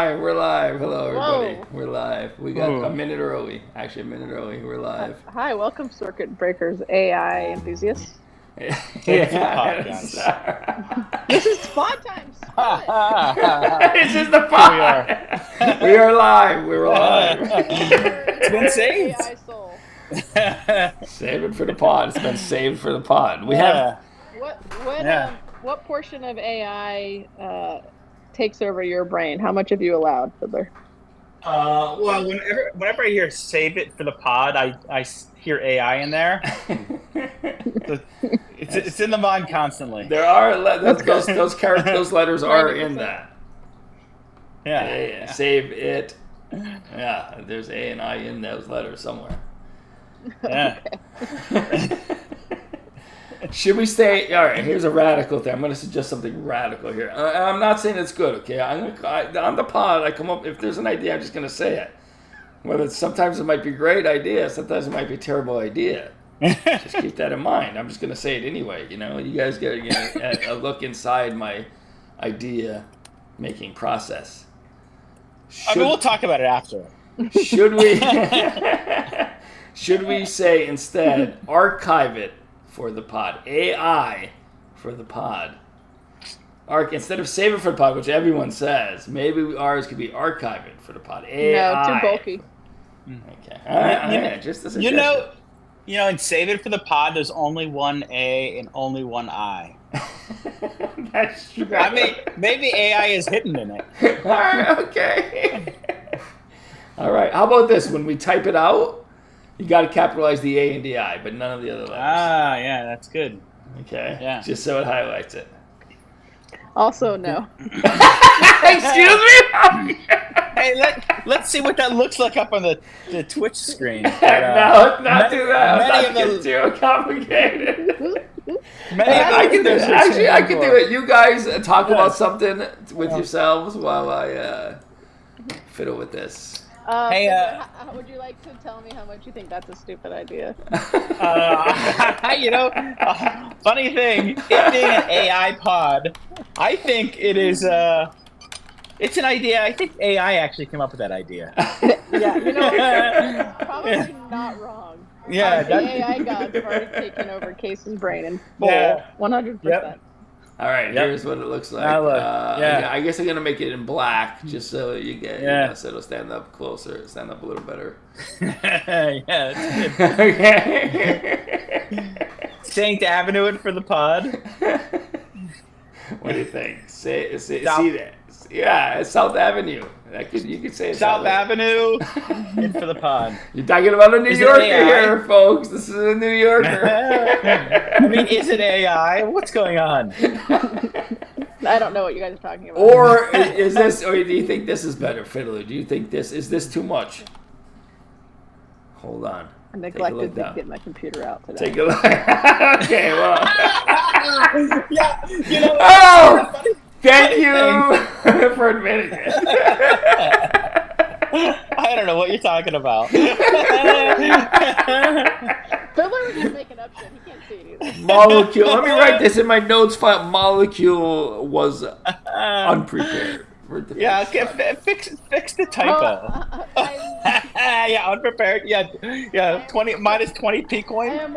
live. We're live. Hello, everybody. Whoa. We're live. We got a minute early. Actually, a minute early. We're live. Hi, welcome, Circuit Breakers AI enthusiasts. Yes. This is Spot Time. This is the pod. We are live. We're live. It's been saved. AI soul. Save it for the pod. It's been saved for the pod. We have. What portion of AI takes over your brain? How much have you allowed, Fiddler? Well, whenever I hear "save it for the pod," I hear AI in there. So it's in the mind constantly. There are those characters. Those letters are in that. Yeah. Save it. Yeah. There's A and I in those letters somewhere. Yeah. Should we say? All right. Here's a radical thing. I'm going to suggest something radical here. I'm not saying it's good. Okay. On the pod, I come up if there's an idea, I'm just going to say it. Whether sometimes it might be a great idea, sometimes it might be a terrible idea. Just keep that in mind. I'm just going to say it anyway. You know, you guys get a look inside my idea making process. We'll talk about it after. Should we? Should we say instead archive it for the pod? AI for the pod. Instead of save it for the pod, which everyone says, maybe ours could be archive it for the pod. AI. No, too bulky. Okay. Just a suggestion. In save it for the pod, there's only one A and only one I. That's true. I mean, maybe AI is hidden in it. All right, okay. All right. How about this? When we type it out, you got to capitalize the A and the I, but none of the other letters. Yeah, that's good. Okay. Yeah. Just so it highlights it. Also, no. Excuse me. Hey, let's see what that looks like up on the Twitch screen. No, let's not do that. Many I'm not getting too complicated. I can do it. Actually, I can do it. You guys talk about something with yourselves while I fiddle with this. Hey, Fiddler, would you like to tell me how much you think that's a stupid idea? Funny thing, it being an AI pod, I think it is. It's an idea. I think AI actually came up with that idea. Yeah, probably not wrong. Yeah, the AI gods have already taken over Case's brain in full, 100%. Yep. All right, here's what it looks like. I guess I'm gonna make it in black just so you get, so it'll stand up closer, stand up a little better. That's good. Okay. Saint Avenue it for the pod. What do you think? See that? Yeah, it's South Avenue. You could say it's South Avenue in for the pod. You're talking about a New Yorker here, folks. This is a New Yorker. I mean, is it AI? What's going on? I don't know what you guys are talking about. Or is this? Or do you think this is better, Fiddler? Do you think is this too much? Hold on. I neglected to get my computer out today. Take a look. Okay, well. Yeah, thank you for admitting it. I don't know what you're talking about. Fiddler was just making up shit. He can't see it either. Molecule. Let me write this in my notes file. Molecule was unprepared. Yeah, okay, fix the typo. Unprepared. Yeah. 20 minus 20 P coin.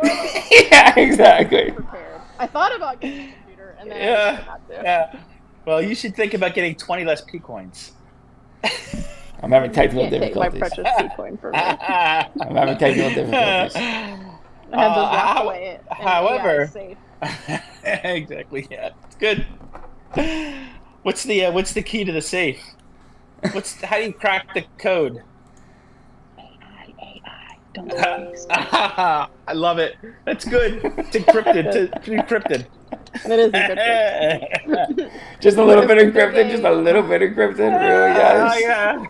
Yeah, exactly. Prepared. I thought about getting a computer, and then I forgot to. Yeah. Well, you should think about getting 20 less P coins. I'm having technical difficulties. Take my precious P coin for me. I'm having technical difficulties. I had to lock away it. However, safe. Exactly. Yeah, it's good. What's the key to the safe? How do you crack the code? AI. Don't I love it. That's good. It's encrypted. It's encrypted. It is encrypted. Just a little bit encrypted. Just a little bit encrypted. Really, guys? Yeah.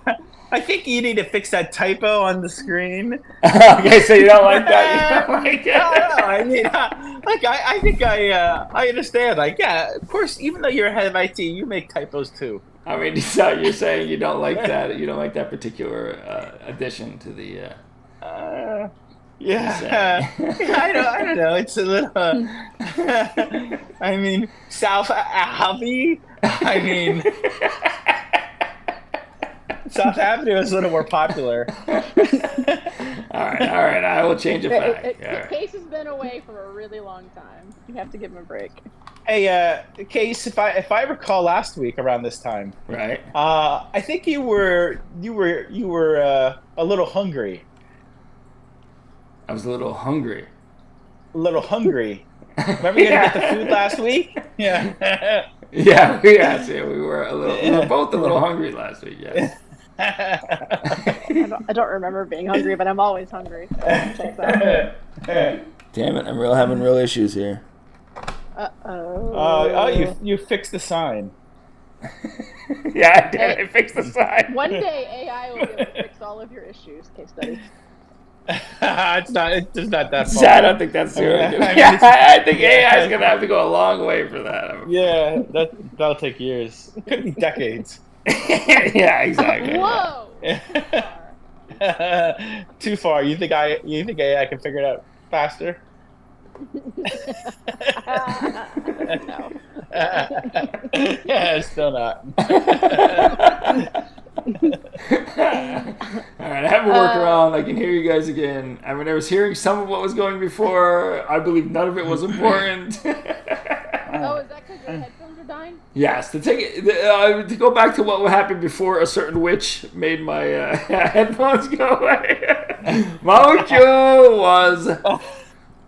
I think you need to fix that typo on the screen. Okay, so you don't like that? You don't like it? No, I mean, I think I understand. Like, yeah, of course, even though you're head of IT, you make typos too. I mean, so you're saying you don't like that? You don't like that particular addition to the? Yeah, I don't know. It's a little. I mean, South Avi. I mean. South Avenue is a little more popular. All right. I will change it back. All right. Case has been away for a really long time. You have to give him a break. Hey, Case, if I recall last week around this time, Right. I think you were a little hungry. I was a little hungry. A little hungry. Remember you had to get the food last week? Yeah. Yeah, we were a little. We were both a little hungry last week. Yes. I don't remember being hungry, but I'm always hungry. So checks out. Damn it! I'm having real issues here. You fixed the sign. Yeah, I did. I fixed the sign. One day AI will be able to fix all of your issues. Case study. It's not that far. Yeah, I don't think that's true. I think AI is gonna have to go a long way for that. Yeah, that'll take years. Could be decades. Yeah, exactly. Whoa! Too far. You think AI can figure it out faster? No. Yeah, still not. Alright, I have a workaround. I can hear you guys again. I mean, I was hearing some of what was going before. I believe none of it was important. Oh, is that because your headphones are dying? Yes, to go back to what happened before a certain witch made my headphones go away. Mojo was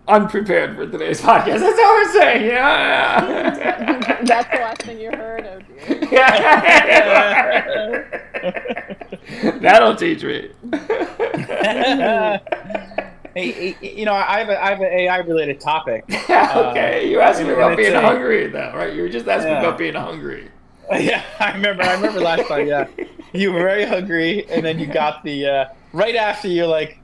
unprepared for today's podcast. That's all we're saying. Yeah. That's the last thing you heard. Oh dear. Yeah. That'll teach me. Hey, I have an AI related topic. Okay, you asked me about being hungry, though, right? You were just asking about being hungry. Yeah, I remember last time. Yeah, you were very hungry, and then you got the right after you're like,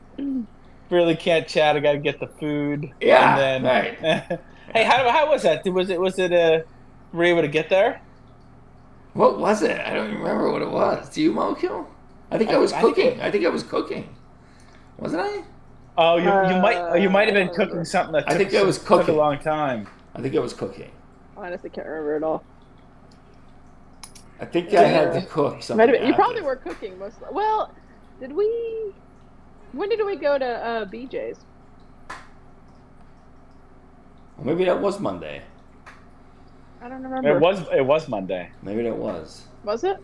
really can't chat. I got to get the food. Yeah, and then, right. Hey, how was that? Was it? Were you able to get there? What was it? I don't even remember what it was. Do you, Mokyo? I think I was cooking. I think I was cooking. Wasn't I? Oh, you might have been cooking something that took a long time. I think I was cooking. I honestly can't remember at all. I think I had to cook something. You probably were cooking most. Well, did we? When did we go to BJ's? Well, maybe that was Monday. I don't remember. It was Monday. Maybe that was. Was it?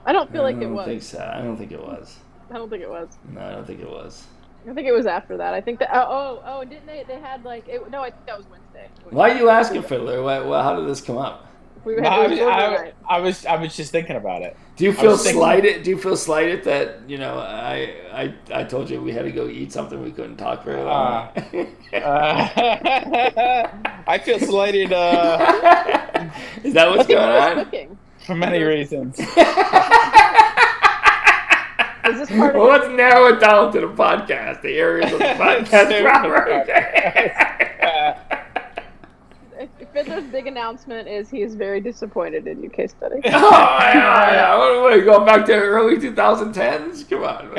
I don't feel like it was. I don't think so. I don't think it was. I don't think it was. No, I don't think it was. I think it was after that. I think that. Oh! Didn't they had like? No, I think that was Wednesday. Why are you asking, Fiddler? How did this come up? I was just thinking about it. Do you feel slighted? Do you feel slighted that I told you we had to go eat something, we couldn't talk very long? I feel slighted. Is that what's going on? Cooking. For many reasons. Is this part of let's narrow it down to the podcast. The areas of the podcast proper. Fiddler's big announcement is he is very disappointed in UK study. Oh, yeah. What are we going back to early 2010s? Come on.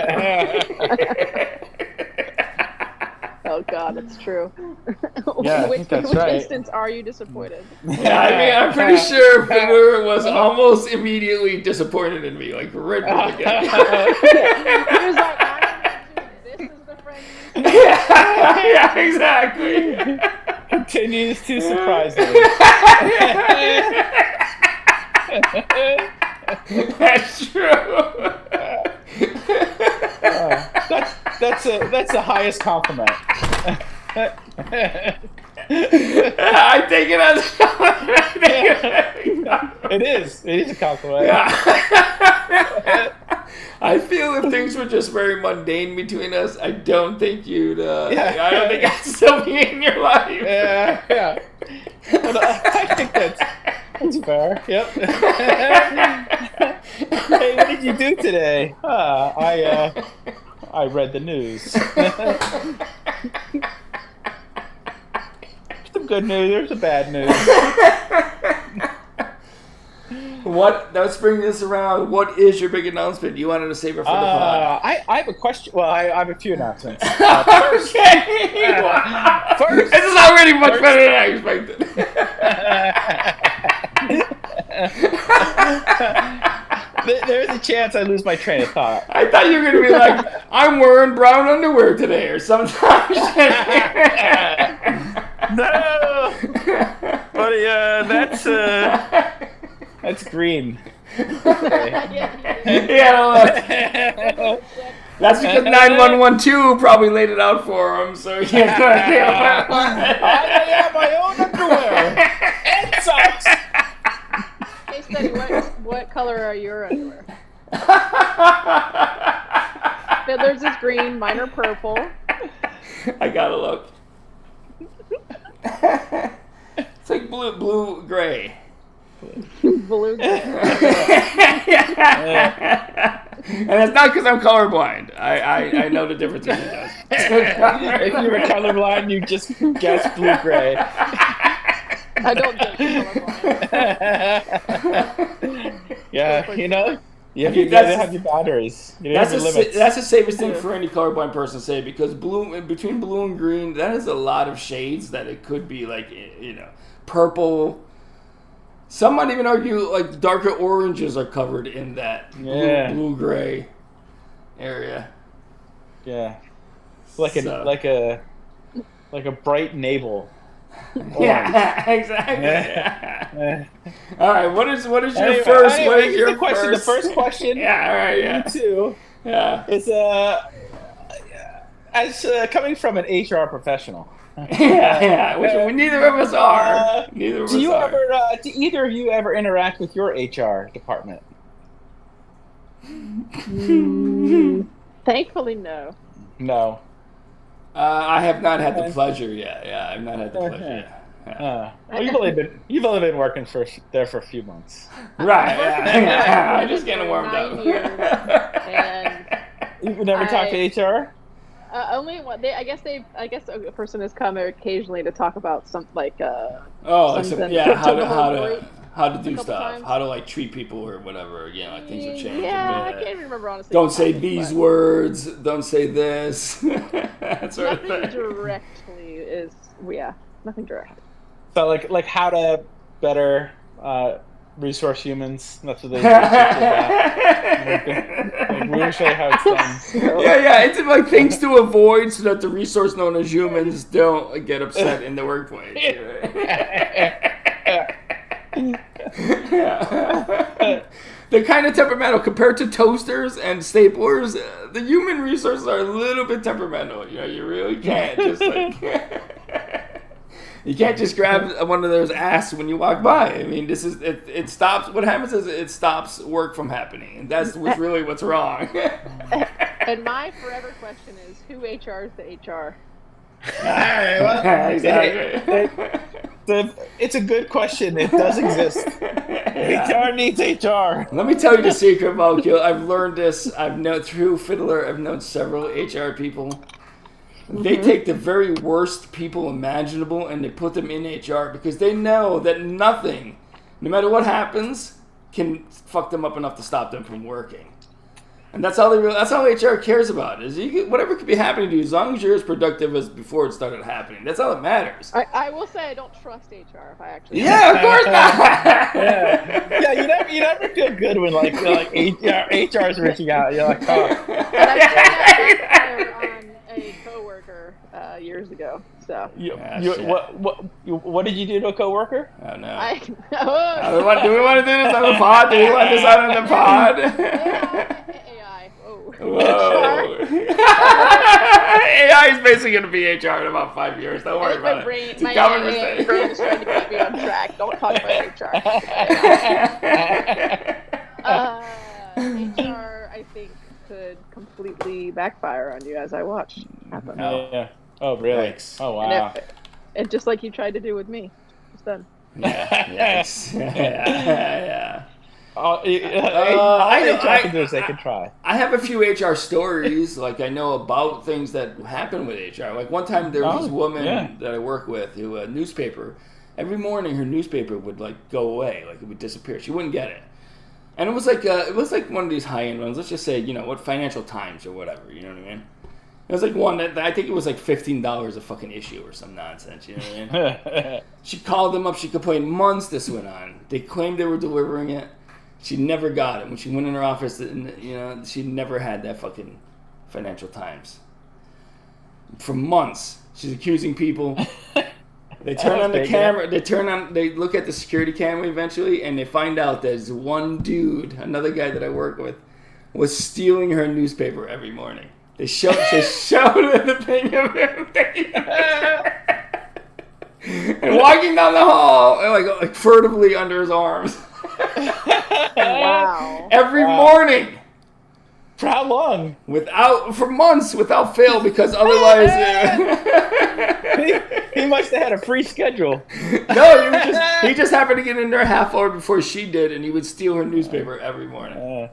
Oh, God, it's true. Yeah, which instance are you disappointed? Yeah, I mean, I'm pretty sure Fiddler was almost immediately disappointed in me, like right from the beginning. He was like, this is the friend you Yeah, exactly. Continues to surprise me. That's true. That's the highest compliment. I take it as a compliment. It is a compliment. Yeah. I feel if things were just very mundane between us, I don't think you'd. I don't think I'd still be in your life. Yeah. But, I think that's fair. Yep. Hey, what did you do today? I read the news. Some good news. There's some bad news. Let's bring this around. What is your big announcement? You wanted to save it for the pod. I have a question. Well, I have a few announcements. First, this is already much better than I expected. There's a chance I lose my train of thought. I thought you were going to be like, I'm wearing brown underwear today or something. No, buddy, that's green. Yeah, look. That's because 9112 probably laid it out for him, so he has no idea. I have my own underwear and socks. Hey, Steady, what color are your underwear? Fiddler's is green, mine are purple. I gotta look. It's like blue, gray. Blue. And it's not because I'm colorblind. I know the difference between those. If you were colorblind, you just guessed blue-gray. I don't get colorblind. Yeah, you know, you gotta have your boundaries. You have your limits. That's the safest thing for any colorblind person to say, because between blue and green, that is a lot of shades that it could be like, you know, purple. Some might even argue like darker oranges are covered in that blue-gray area. Yeah, like a bright navel. Yeah, exactly. All right, what is your first? Anyway, what is your question? first? The first question. Yeah, all right, yeah. Me too. Yeah. Is as coming from an HR professional. Yeah. Which neither of us are. Neither of us are. Do either of you ever interact with your HR department? Thankfully, no. No. I have not had the pleasure yet. Yeah, I've not had the pleasure yet. Yeah. Well, you've only been working there for a few months. Right. Yeah. I'm just getting warmed 9 up. years, and You've never talked to HR? only one. I guess a person has come occasionally to talk about something like. How to do couple stuff, times. how to like treat people or whatever. You know, like things have changed. Yeah, I can't even remember honestly. Don't say these words. Don't say this. That sort of Nothing thing. directly is nothing direct. So like how to better resource humans. That's what they we'll show you how it's done. Yeah, it's like things to avoid so that the resource known as humans don't get upset in the workplace. They're kind of temperamental compared to toasters and staplers. The human resources are a little bit temperamental. You know, you really can't just like you can't just grab one of those ass when you walk by. I mean, this is it stops. What happens is it stops work from happening, and that's really what's wrong. And my forever question is, who HRs the HR? Exactly. It's a good question. It does exist. HR needs HR. Let me tell you the secret, Molecule. I've learned this. Through Fiddler, I've known several HR people. They take the very worst people imaginable and they put them in HR because they know that nothing, no matter what happens, can fuck them up enough to stop them from working. And that's how HR cares about it. Is whatever could be happening to you, as long as you're as productive as before it started happening. That's all that matters. I will say I don't trust HR if I actually. Yeah, of course not. Yeah, you never feel good when like HR is reaching out. You're like, oh. And I tried that on a coworker years ago. So. What did you do to a coworker? Oh no. Do Do we want to do this on the pod? Do we want this out on the pod? AI. Whoa. AI is basically going to be HR in about 5 years. Don't worry about it. It's a common mistake. My brain is trying to keep me on track. Don't talk about HR. HR, I think, could completely backfire on you as I watch happen. Yeah. Oh, really? Yikes. Oh, wow. And just like you tried to do with me. It's done. Yeah. Yikes. Yeah. They can try. I have a few HR stories. Like I know about things that happen with HR. Like one time there was this woman that I work with who a newspaper. Every morning her newspaper would like go away, like it would disappear. She wouldn't get it, and it was like one of these high end ones. Let's just say Financial Times or whatever. You know what I mean? It was like one that I think it was like $15 a fucking issue or some nonsense. You know what I mean? She called them up. She complained months. This went on. They claimed they were delivering it. She never got it when she went in her office. She never had that fucking Financial Times. For months, she's accusing people. They turn on the camera. They look at the security camera eventually, and they find out there's one dude, another guy that I work with, was stealing her newspaper every morning. They showed the thing of him, and walking down the hall, like furtively under his arms. Wow. Every morning. For how long? For months, without fail, because otherwise... he must have had a free schedule. No, he just happened to get in there a half hour before she did, and he would steal her newspaper every morning. Wow.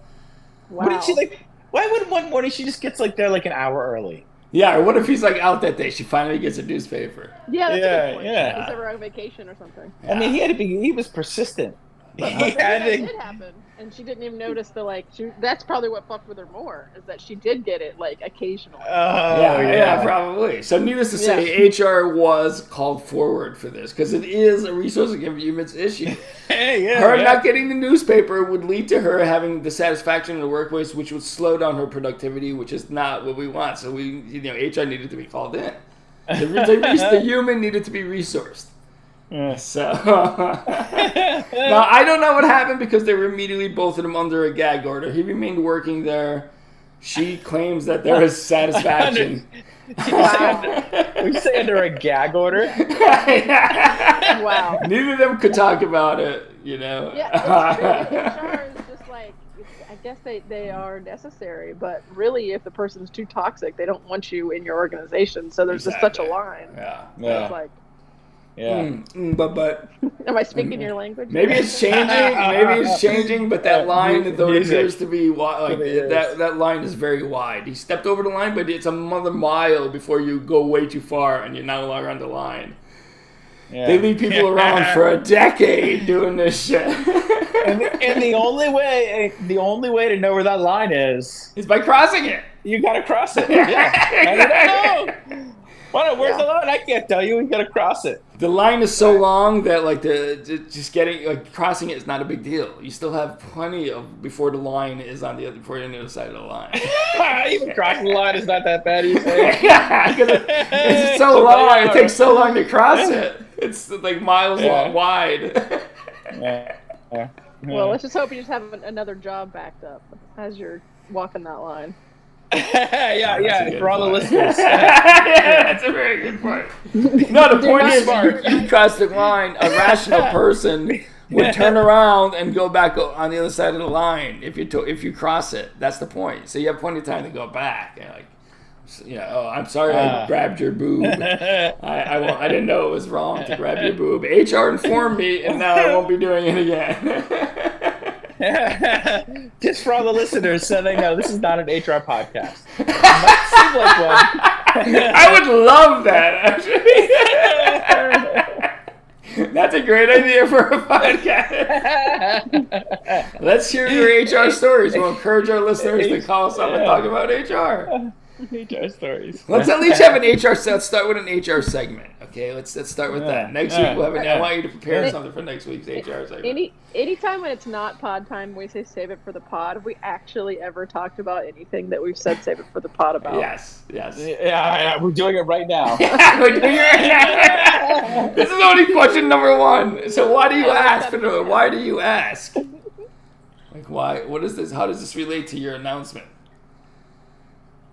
What did she like? Why would one morning she just gets like there like an hour early? Yeah, or what if he's like out that day? She finally gets a newspaper. Yeah, that's a good point. Yeah. He's ever on vacation or something. Yeah. I mean, he was persistent. But maybe that did happen, and she didn't even notice that's probably what fucked with her more, is that she did get it, like, occasionally. Yeah, probably. So needless to say, HR was called forward for this, because it is a resource convenience issue. Not getting the newspaper would lead to her having dissatisfaction in the workplace, which would slow down her productivity, which is not what we want. So HR needed to be called in. The human needed to be resourced. So now I don't know what happened because they were immediately both of them under a gag order. He remained working there. She claims that there is satisfaction. We say under a gag order. Wow. Neither of them could talk about it, Yeah, it's true. HR is just like, I guess they are necessary, but really, if the person's too toxic, they don't want you in your organization. So there's just such a line. Yeah. It's like. Yeah. But am I speaking your language? Maybe it's changing. But that line, though, it appears to be wide. That line is very wide. He stepped over the line, but it's another mile before you go way too far and you're no longer on the line. Yeah. They leave people around for a decade doing this shit. and the only way to know where that line is by crossing it. You gotta cross it. Yeah. I don't know. Where's the line? I can't tell you. You gotta cross it. The line is so long that crossing it is not a big deal. You still have plenty of before the line is on the other side of the line. Even crossing the line is not that bad. You say? Yeah, because it's so long. It takes so long to cross it. It's like miles long, wide. Well, let's just hope you just have another job backed up as you're walking that line. Yeah, for all the listeners. That's a very good point. No, the point is, you cross the line, a rational person would turn around and go back on the other side of the line if you cross it. That's the point. So you have plenty of time to go back. I'm sorry I grabbed your boob. I didn't know it was wrong to grab your boob. HR informed me, and now I won't be doing it again. Just for all the listeners, so they know this is not an HR podcast. It might seem like one. I would love that, actually. That's a great idea for a podcast. Let's hear your HR stories. We'll encourage our listeners to call us up and talk about HR. HR stories. Let's at least have an HR. Let's start with an HR segment. Okay, let's start with that. Next week we'll have an. I want you to prepare something for next week's HR segment. Anytime when it's not pod time, we say save it for the pod. Have we actually ever talked about anything that we've said save it for the pod about? Yes. Yeah, we're doing it right now. We're doing it right now. This is only question number one. So why do you ask? Why do you ask? Like why? What is this? How does this relate to your announcement?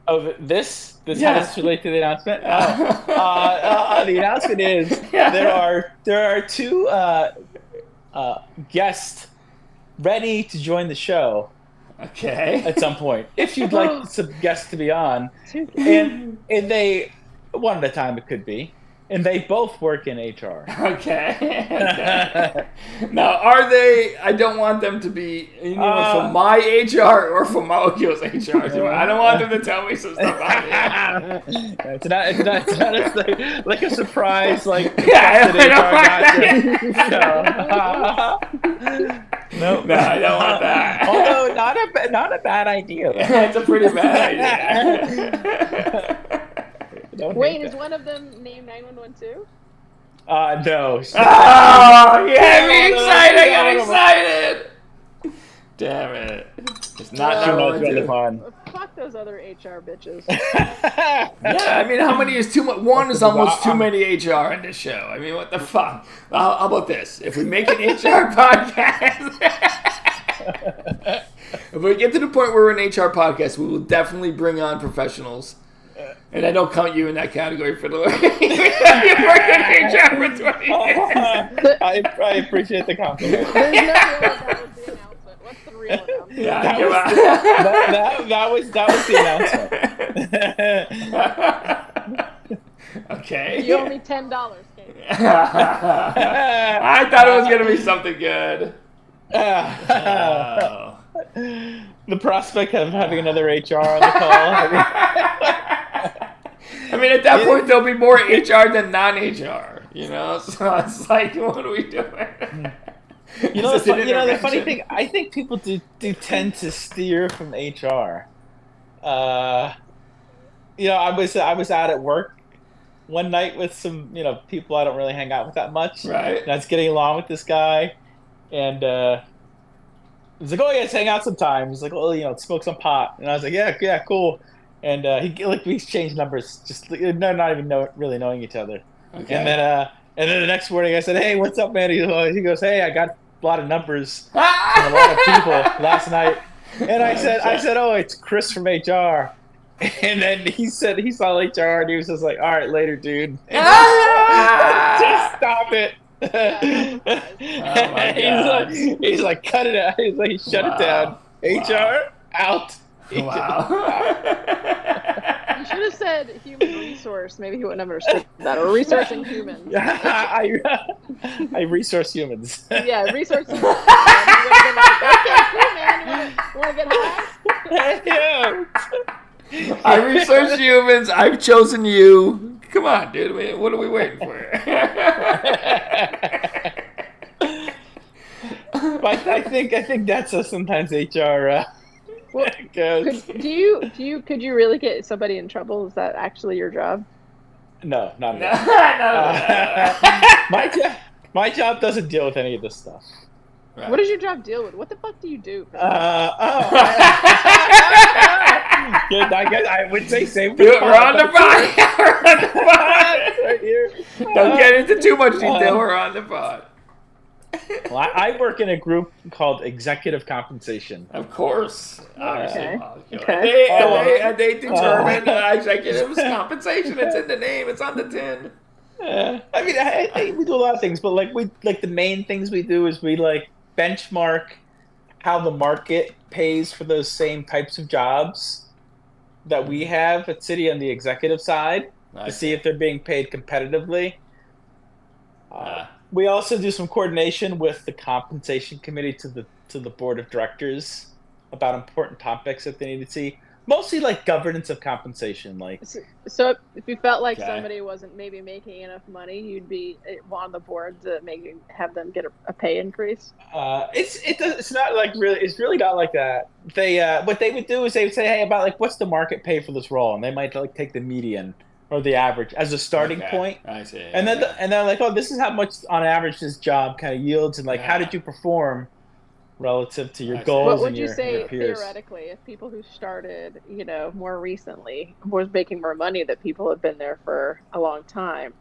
Oh, this how does this relate to the announcement? The announcement is there are two guests ready to join the show. Okay. At some point, if you'd like some guests to be on, and they one at a time it could be, and they both work in HR. Okay. Now, are they? I don't want them to be anyone from my HR or from Molecule's HR. I don't want them to tell me some stuff out here. It's not like a surprise. Like I No, I don't want that. Although not a bad idea. It's a pretty bad idea. Wait, is one of them named 911 too? No. Oh, yeah, I'm excited. I got excited. Damn it. It's not Well, Too number much one, on the two. pod. Fuck those other HR bitches. Yeah, I mean, how many is too much? One is almost too many HR in this show. I mean, what the fuck? How about this? If we make an HR podcast, if we get to the point where we're an HR podcast, we will definitely bring on professionals. And I don't count you in that category for the way you worked in HR for 20 years. I appreciate the compliment. There's no real that was the announcement. What's the real announcement? Yeah, That come was, that was the announcement. Okay. You owe me $10, Kate. I thought it was going to be something good. Oh. The prospect of having another HR on the call. I mean, at that point, there'll be more HR than non-HR, you know? So it's like, what are we doing? You know, Is this an the funny intervention? thing, I think people do tend to steer from HR. I was out at work one night with some, people I don't really hang out with that much. Right. And I was getting along with this guy, and he's like, "Oh yeah, let's hang out sometime." He's like, "Well, smoke some pot," and I was like, "Yeah, cool." And we exchanged numbers, just not even really knowing each other. Okay. And then the next morning, I said, "Hey, what's up, man?" He goes, "Hey, I got a lot of numbers from a lot of people last night." And I said, "Oh, it's Chris from HR." And then he said he saw HR, and he was just like, "All right, later, dude." Just stop it. Oh my God. He's like, cut it out. He's like, shut it down. HR out. Wow. You should have said human resource. Maybe he wouldn't have understood that. Or resourcing humans. I resource humans. Yeah, resourcing humans. And he would have been like, okay, cool, man. You want to get high? Yeah. I researched humans. I've chosen you. Come on, dude. What are we waiting for? But I think that's how sometimes HR Well, goes. could you really get somebody in trouble? Is that actually your job? No, not No, at no, all. My job doesn't deal with any of this stuff. Right. What does your job deal with? What the fuck do you do? Good, I guess I would say same. We're on the pod. We're on the pod. Right here. Don't get into too much detail. We're on the pod. Well, I work in a group called Executive Compensation. Of course. Obviously. Okay. Molecule. Okay. And they determine executives' compensation. It's in the name. It's on the tin. I mean, we do a lot of things, but the main things we do is we benchmark how the market pays for those same types of jobs that we have at Citi on the executive side to see if they're being paid competitively. We also do some coordination with the compensation committee to the board of directors about important topics that they need to see. Mostly governance of compensation, So if you felt like Okay. somebody wasn't maybe making enough money, you'd be on the board to maybe have them get a pay increase. It's not really. It's really not like that. They what they would do is they would say, hey, about what's the market pay for this role, and they might take the median or the average as a starting point. I see. And then they're like, oh, this is how much on average this job kind of yields, and how did you perform relative to your I see. goals What would and you your say peers? theoretically if people who started, more recently was making more money that people have been there for a long time?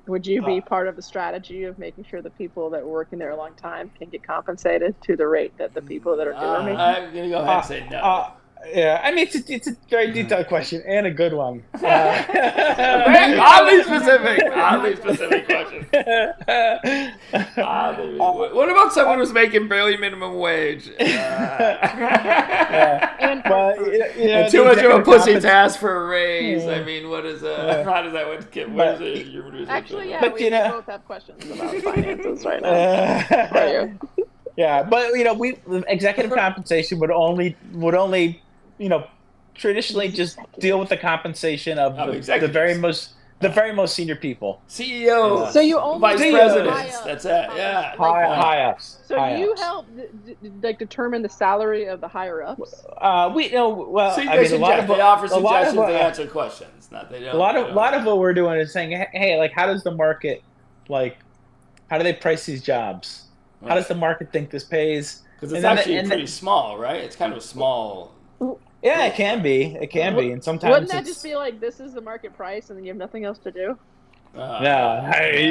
Would you be part of the strategy of making sure the people that were working there a long time can get compensated to the rate that the people that are newer making? I'm going to go ahead and say no. Yeah, I mean it's a very detailed question and a good one. Oddly specific question. What about someone who's making barely minimum wage? And And too much of a pussy to ask for a raise. I mean, what is how does that what is it? Human resources? actually, yeah, But, we both have questions about finances right now. Yeah, but the executive compensation would only traditionally just deal with the compensation of the very most senior people. CEOs. So you only vice do presidents. high up. That's it. Yeah. High ups. So you help determine the salary of the higher ups? See, they offer suggestions. They answer questions. Not they don't. A lot of what we're doing is saying, hey, how does the market how do they price these jobs? How does the market think this pays? Because it's And then actually pretty small, right? It's kind of a small. Yeah, it can be. It can be, and sometimes Wouldn't that just be like this is the market price, and then you have nothing else to do? No,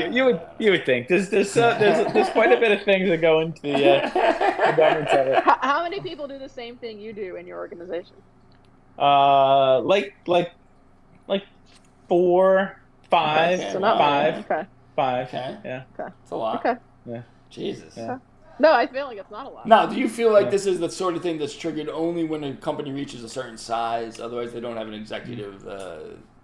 you would think there's quite a bit of things that go into the governance of it. How many people do the same thing you do in your organization? Like 4, 5, Okay, So not five, many. Okay. 5. Okay. Yeah. Okay. It's a lot. Okay. Yeah. Jesus. Yeah. No, I feel like it's not a lot. Now, do you feel like Yeah. this is the sort of thing that's triggered only when a company reaches a certain size? Otherwise, they don't have an executive.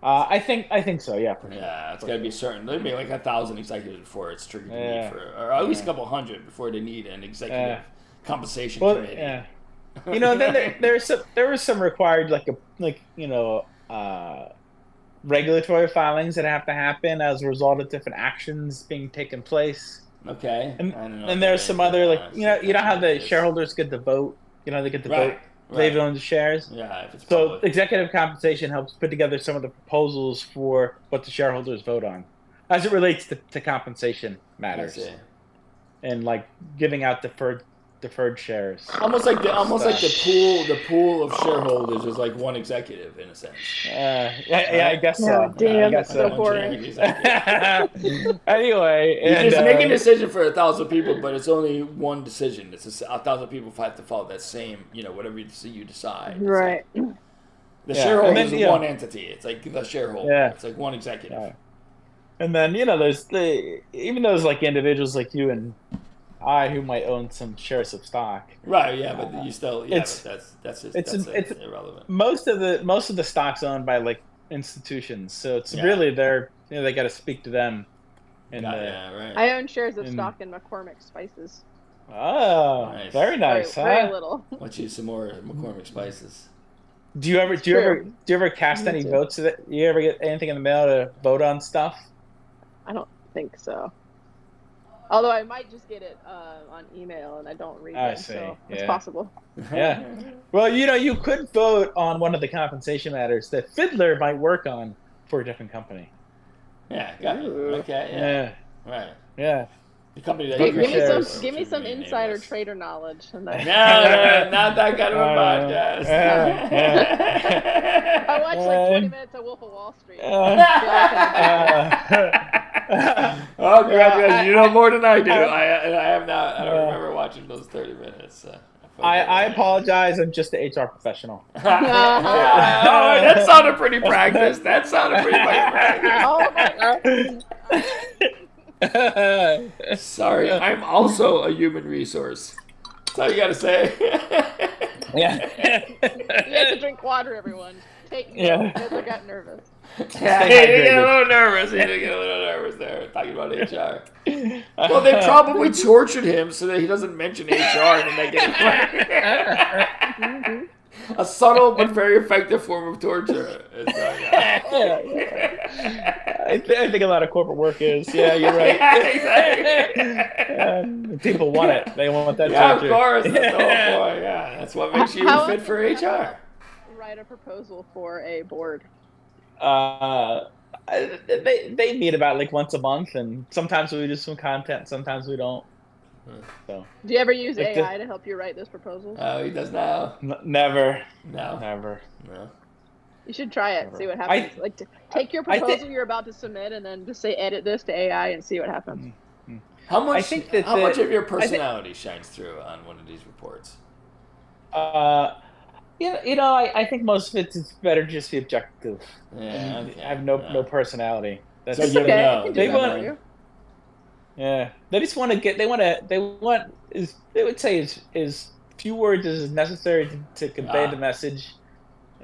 I think so. Yeah. For sure. Yeah, it's got to be certain. There'd be like 1,000 executives before it's triggered the Yeah. need for, or at least a couple hundred before they need an executive compensation Well, committee. yeah. Then there was some required regulatory filings that have to happen as a result of different actions being taken place. Okay. And, I don't know and if there's that some is, other you know how the it's- shareholders get to vote. They get to vote. Right. They own the shares. Yeah, if it's So public. executive compensation helps put together some of the proposals for what the shareholders vote on, as it relates to compensation I matters, see. and like giving out deferred shares. Almost like the pool of shareholders is like one executive in a sense. I guess so. Oh, damn, I guess that's so One boring. executive. Anyway, You just make a decision for 1,000 people, but it's only one decision. It's 1,000 people have to follow that same, whatever you decide. It's Right. like the Yeah, shareholders and then, is one entity. It's like the shareholder. Yeah. It's like one executive. Yeah. And then there's even those like individuals like you and I who might own some shares of stock. Right. Yeah, but you still. Yeah, but that's it's irrelevant. Most of the stock's owned by like institutions, so it's really they got to speak to them. And right. I own shares of stock in McCormick Spices. Oh, Nice. very nice, Very huh? little. Let's use some more McCormick spices. Do you ever cast Me any too. votes? You ever get anything in the mail to vote on stuff? I don't think so. Although I might just get it on email and I don't read I it, see, so it's yeah. possible. Yeah. Well, you could vote on one of the compensation matters that Fiddler might work on for a different company. Yeah. Got it. Ooh. Okay. Yeah. Right. Yeah. The company that Vote you for Give me shares. some, give me some insider trader knowledge. And then No, not that kind of a podcast. I watched like 20 minutes of Wolf of Wall Street. Oh, congratulations! You know more than I do. I have not. I don't remember watching those 30 minutes. I apologize. I'm just an HR professional. Oh, that sounded pretty practiced. Sorry, I'm also a human resource. That's all you gotta say. Yeah. You have to drink water, everyone. Take note, Yeah. because I got nervous. Yeah, he did get a little nervous. There, talking about HR. Well, they probably tortured him so that he doesn't mention HR and then they get it. A subtle but very effective form of torture. I think a lot of corporate work is. Yeah, you're right. Exactly. People want it. They want that Yeah, of torture. course. That's the whole point. Yeah, that's what makes you How fit for HR. Write a proposal for a board. They meet about like once a month, and sometimes we do some content, sometimes we don't. So Do you ever use Like AI to help you write those proposals? Oh, he does now. never. No. You should try it. See what happens. Take your proposal you're about to submit, and then just say edit this to AI and see what happens. How much? I think that how much of your personality shines through on one of these reports? I think most of it's better just be objective. Yeah, I have no personality. That's So you don't Okay, know. I can do They that want- for you. Yeah, they just want to get. They would say is few words is necessary to convey the message,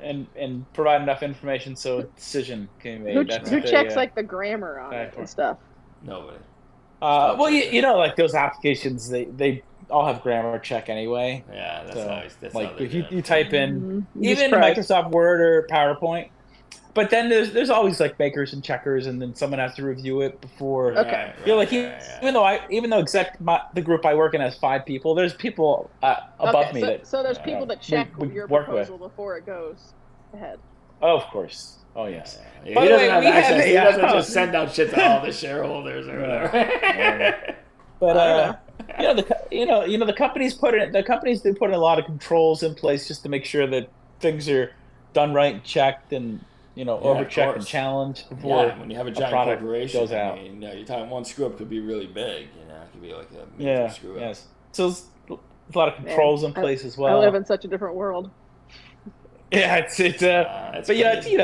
and provide enough information so a decision can be made. Who checks like the grammar on it and stuff? Nobody. Well, like those applications, they all have grammar check anyway. Yeah, that's So, nice. That's like how they if do it. you type in You even just press. Microsoft Word or PowerPoint, but then there's always like makers and checkers, and then someone has to review it before. Okay. Even though the group I work in has 5 people, there's people above me that. So there's people that check we your work with. proposal before it goes ahead. Oh, of course. Oh, yes. Yeah, By he the doesn't way, have we have access. He a- doesn't just send out shit to all the shareholders or whatever. But I The companies do put in a lot of controls in place just to make sure that things are done right and checked and Yeah, of overchecked and course. challenged Yeah, before when you have a a giant product corporation, goes I out. mean, you're talking one screw up could be really big. It could be like a major Yeah, screw up. yes. So there's a lot of Man, controls in place as I live well. in such a different world. Yeah, it's It's but crazy.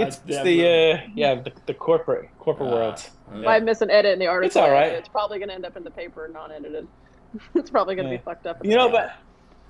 it's Definitely. the corporate world. If I Yeah. miss an edit in the It's article all I edit, right. it's probably going to end up in the paper non-edited. It's probably going to Yeah. be fucked up in the paper.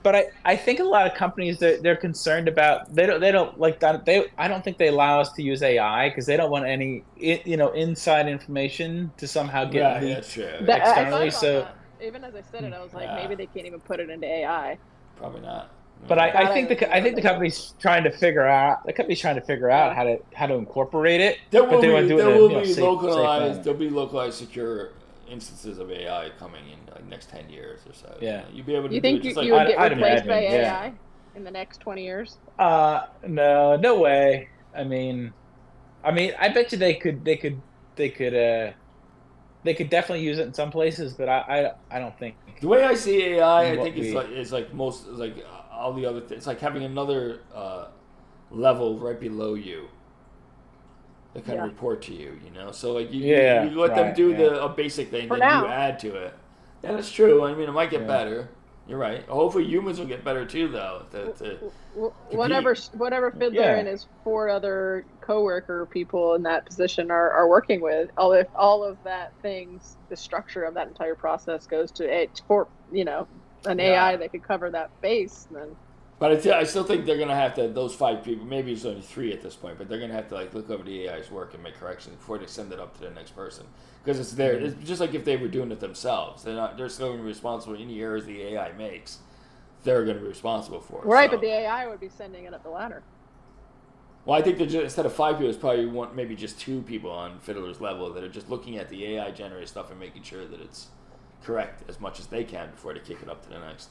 But I think a lot of companies they're concerned about they don't like that I don't think they allow us to use AI because they don't want any inside information to somehow get Right, that's leaked true. I thought externally. about So, that. Even as I said it, I was like, Yeah, maybe they can't even put it into AI. probably not. but Yeah. I That I think was I think the wondering. company's trying to figure out Yeah. how to incorporate it, There but will they want to be do it there in will a be safe localized manner. there'll be localized secure instances of AI coming in like next 10 years or so. Yeah. You'll be able to You do think it just you like would get I'd replaced by imagine, yeah. AI in the next 20 years? No way. I bet you they could definitely use it in some places, but I don't think the way I see AI. I what think we it's like most like all the other things. It's like having another level right below you that kind of Yeah. report to you. So like Yeah, you let them right, do yeah. a basic thing, For then you now. add to it. Yeah, that's true. I mean, it might get Yeah. better. You're right. Hopefully, humans will get better too, though. Whatever fiddler Yeah. and his 4 other coworker people in that position are working with, if all of that things, the structure of that entire process goes to an AI Yeah. that could cover that base, then But I still think they're gonna have to. Those 5 people, maybe it's only 3 at this point, but they're gonna have to like look over the AI's work and make corrections before they send it up to the next person. Because it's there. It's just like if they were doing it themselves. They're still gonna be responsible for any errors the AI makes. They're gonna be responsible for it. right. So- But the AI would be sending it up the ladder. Well, I think they're just, instead of 5 people, it's probably maybe just 2 people on Fiddler's level that are just looking at the AI generated stuff and making sure that it's correct as much as they can before they kick it up to the next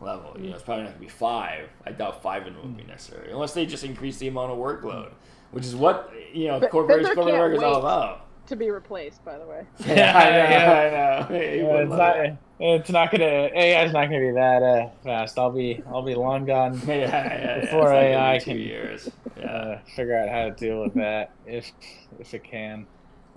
level. It's probably not going to be 5. I doubt 5 of them would be necessary, unless they just increase the amount of workload, which is what But corporate Fiddler can't work is all wait. about. To be replaced, by the way. I know. He would love it. It's not gonna AI's not gonna be that fast. I'll be long gone Yeah. before It's not gonna AI be 2 can years. Yeah. figure out how to deal with that if it can.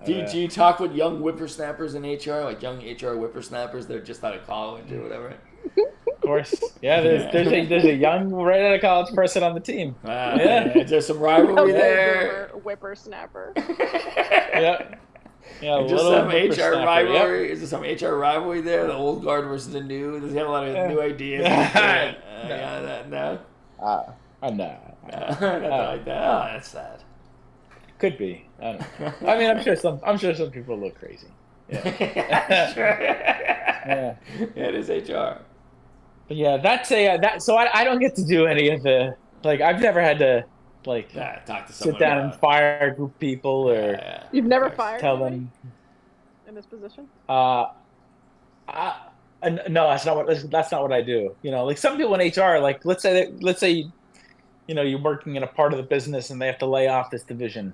Do you talk with young whippersnappers in HR, like young HR whippersnappers that are just out of college or whatever? Of course, yeah. There's a young right out of college person on the team. Yeah. Is there some rivalry there? Whippersnapper. Yep. Yeah, Just some HR whippersnapper, rivalry? yep. Is there some HR rivalry there? The old guard versus the new? Does he have a lot of new ideas? No. No? No. Nothing like that. Oh, that's sad. Could be. I don't know. I mean, I'm sure some people look crazy. Yeah. Sure. Yeah. It is HR. But yeah, that's so I don't get to do any of the I've never had to Talk to someone sit down and about- fire a group of people or Yeah. You've never Of course. fired tell anybody them in this position? no, that's not what I do. Like some people in HR, like let's say you're working in a part of the business and they have to lay off this division.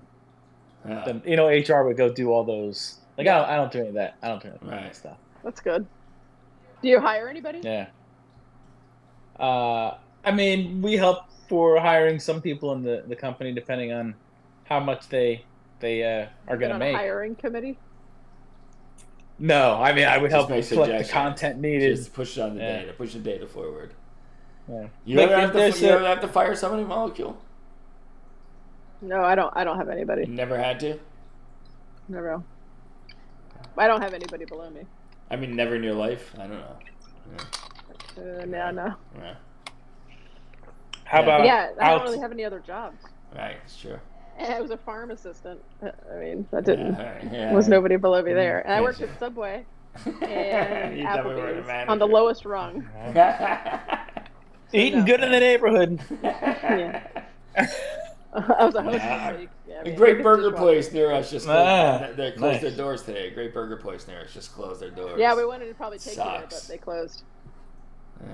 Yeah. Then HR would go do all those. I don't do any of that. I don't do any of Right. that stuff. That's good. Do you hire anybody? Yeah. I mean, we help for hiring some people in the company depending on how much they are Been going to on make. a hiring committee? No, I mean I would Just help make collect the suggestions. content needed. Just push on the Yeah. data. Push the data forward. Yeah. You ever have there's to, you ever have to fire somebody, Molecule? No, I don't have You anybody. never had to? Never. I don't have anybody below me. I mean, never in your life? I don't know. No. Yeah. How about Yeah, I don't out- really have any other jobs. Right, it's true. And I was a farm assistant. I mean, that didn't. Yeah. Was nobody below me there. And I worked Yeah. at Subway and You definitely were the Applebee's on the manager. lowest rung. eating good in the neighborhood? Yeah. I was a host Yeah. this week. Yeah, I A mean, great I burger just place near us just closed. They closed nice. their doors today. A great burger place near us just closed their doors. Yeah, we wanted to probably take you there, Sucks. but they closed.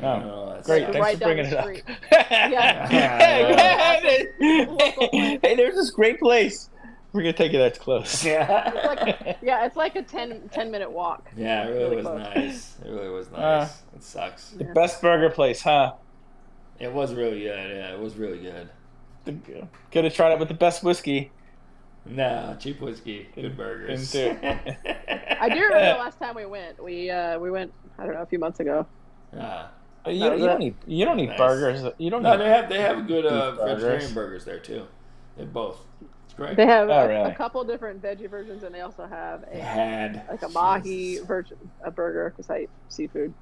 That Great, sucks. thanks Right for down bringing the it street. up. Yeah. Hey, there's this great place. We're gonna take it that's close. It's like a 10-minute walk. Yeah, it really was close. nice. It really was nice. It sucks. The best burger place, huh? It was really good. Yeah, it was really good. Could have tried it with the best whiskey. No, cheap whiskey, good burgers. I do remember the last time we went. We went, I don't know, a few months ago. You don't need Nice. burgers. You don't. No, need they have good burgers. vegetarian burgers there too. They have both. It's great. They have really? a couple different veggie versions, and they also have a Jesus. mahi version, a burger because I eat seafood.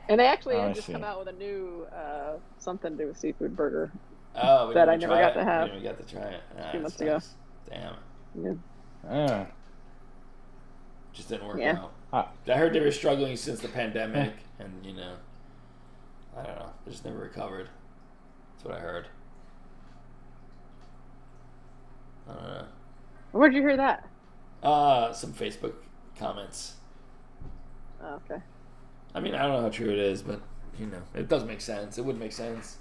And they actually I had just see. come out with a new something to do with seafood burger. Oh, we that didn't I never try got it. to have. We didn't get to try it. A few That months ago. sucks. Damn. Yeah. Just didn't work Yeah. out. I heard they were struggling since the pandemic, and I don't know. They just never recovered. That's what I heard. I don't know. Where'd you hear that? Some Facebook comments. Oh, okay. I mean, I don't know how true it is, but it does make sense. It would make sense.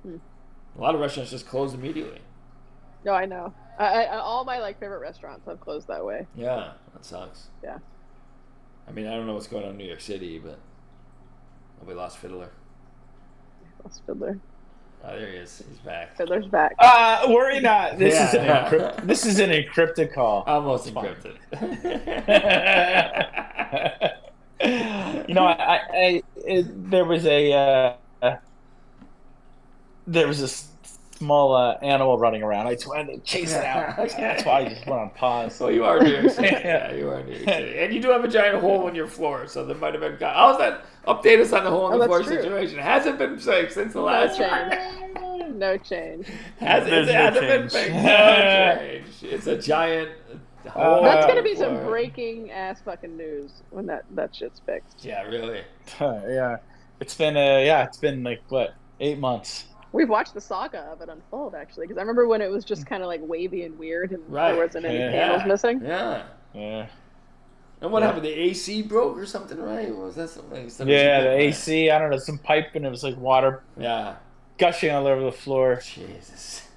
A lot of restaurants just closed immediately. No, I know. I all my favorite restaurants have closed that way. Yeah, that sucks. Yeah. I mean, I don't know what's going on in New York City, but we lost Fiddler. Lost Fiddler. Oh, there he is. He's back. Fiddler's back. Worry not. This Yeah. is an encrypted call. Almost It's encrypted. There was a small animal running around. I just wanted to chase it out. That's why I just went on pause. Well, you are in New York City. Yeah, you are in New York City. And you do have a giant hole in your floor, so there might have been... How's that? Update us on the hole in the floor that's true. situation. Hasn't been fixed since the last change. No change. Hasn't been fixed. No change. It's a giant hole. That's in gonna the be some floor. breaking ass fucking news when that shit's fixed. Yeah, really. Yeah, it's been like what, 8 months. We've watched the saga of it unfold actually, because I remember when it was just kind of like wavy and weird, and Right. there wasn't any Yeah. panels missing. Yeah. Yeah. And what Yeah. happened? The AC broke or something, right? Or was that something? Yeah, the AC. I don't know, some pipe, and it was like water Yeah. gushing all over the floor. Jesus.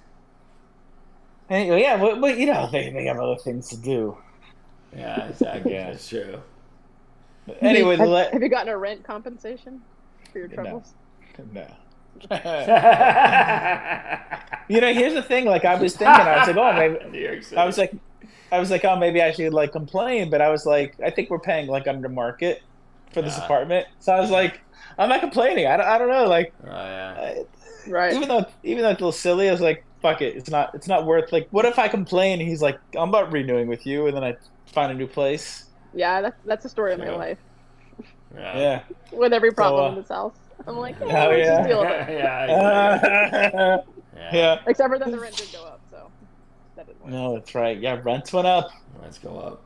Anyway, yeah, but they have other things to do. Yeah, exactly. Yeah. That's true. But anyway, have you gotten a rent compensation for your No. troubles? no. Here's the thing. Like, I was thinking, I was like, oh, maybe. New York City. I was like, oh, maybe I should like complain, but I was like, I think we're paying like under market for this apartment, so I was like, I'm not complaining. I don't know, like, Oh yeah. Right. even though it's a little silly, I was like, fuck it, it's not worth. Like, what if I complain? And he's like, I'm not renewing with you, and then I find a new place. Yeah, that's the story of my True. life. Yeah. With every problem So, in this house, I'm like, Oh, let's yeah. just deal with it. Yeah. Exactly. Yeah. Except for that the rent did go up, so that didn't work. No, that's right. Yeah, rents went up Let's go up.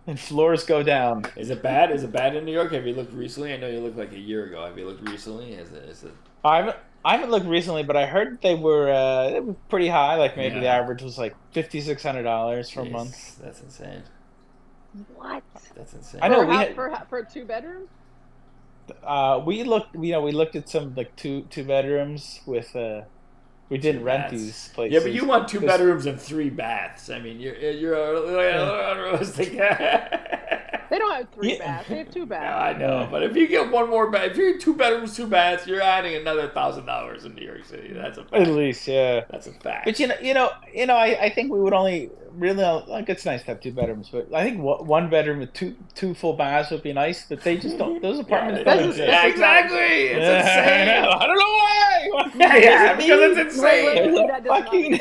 and floors go down. Is it bad? Is it bad in New York? Have you looked recently? I know you looked like a year ago. Have you looked recently? Is it? I haven't looked recently, but I heard they were pretty high. Like maybe the Yeah. average was like $5,600 for a Jeez, month. That's insane. What? That's insane. I know, For, we how- had- for a 2-bedroom? We looked at some like two bedrooms with we didn't Two rent baths. these places. Yeah, but you want 2 Because- bedrooms and 3 baths. I mean, you're unrealistic. They don't have 3 Yeah. baths. They have 2 No, baths. I know, but if you get one more bed, if you're 2 bedrooms, 2 baths, you're adding another $1,000 in New York City. That's a At fact. least, yeah. That's a fact. But I think we would only really like, it's nice to have 2 bedrooms, but I think 1 bedroom with two full baths would be nice. But they just don't. Those apartments yeah, don't This is- exist. yeah, exactly. It's insane. I don't know why. Yeah, because it's Wait, insane. wait. There's That a does not- fucking.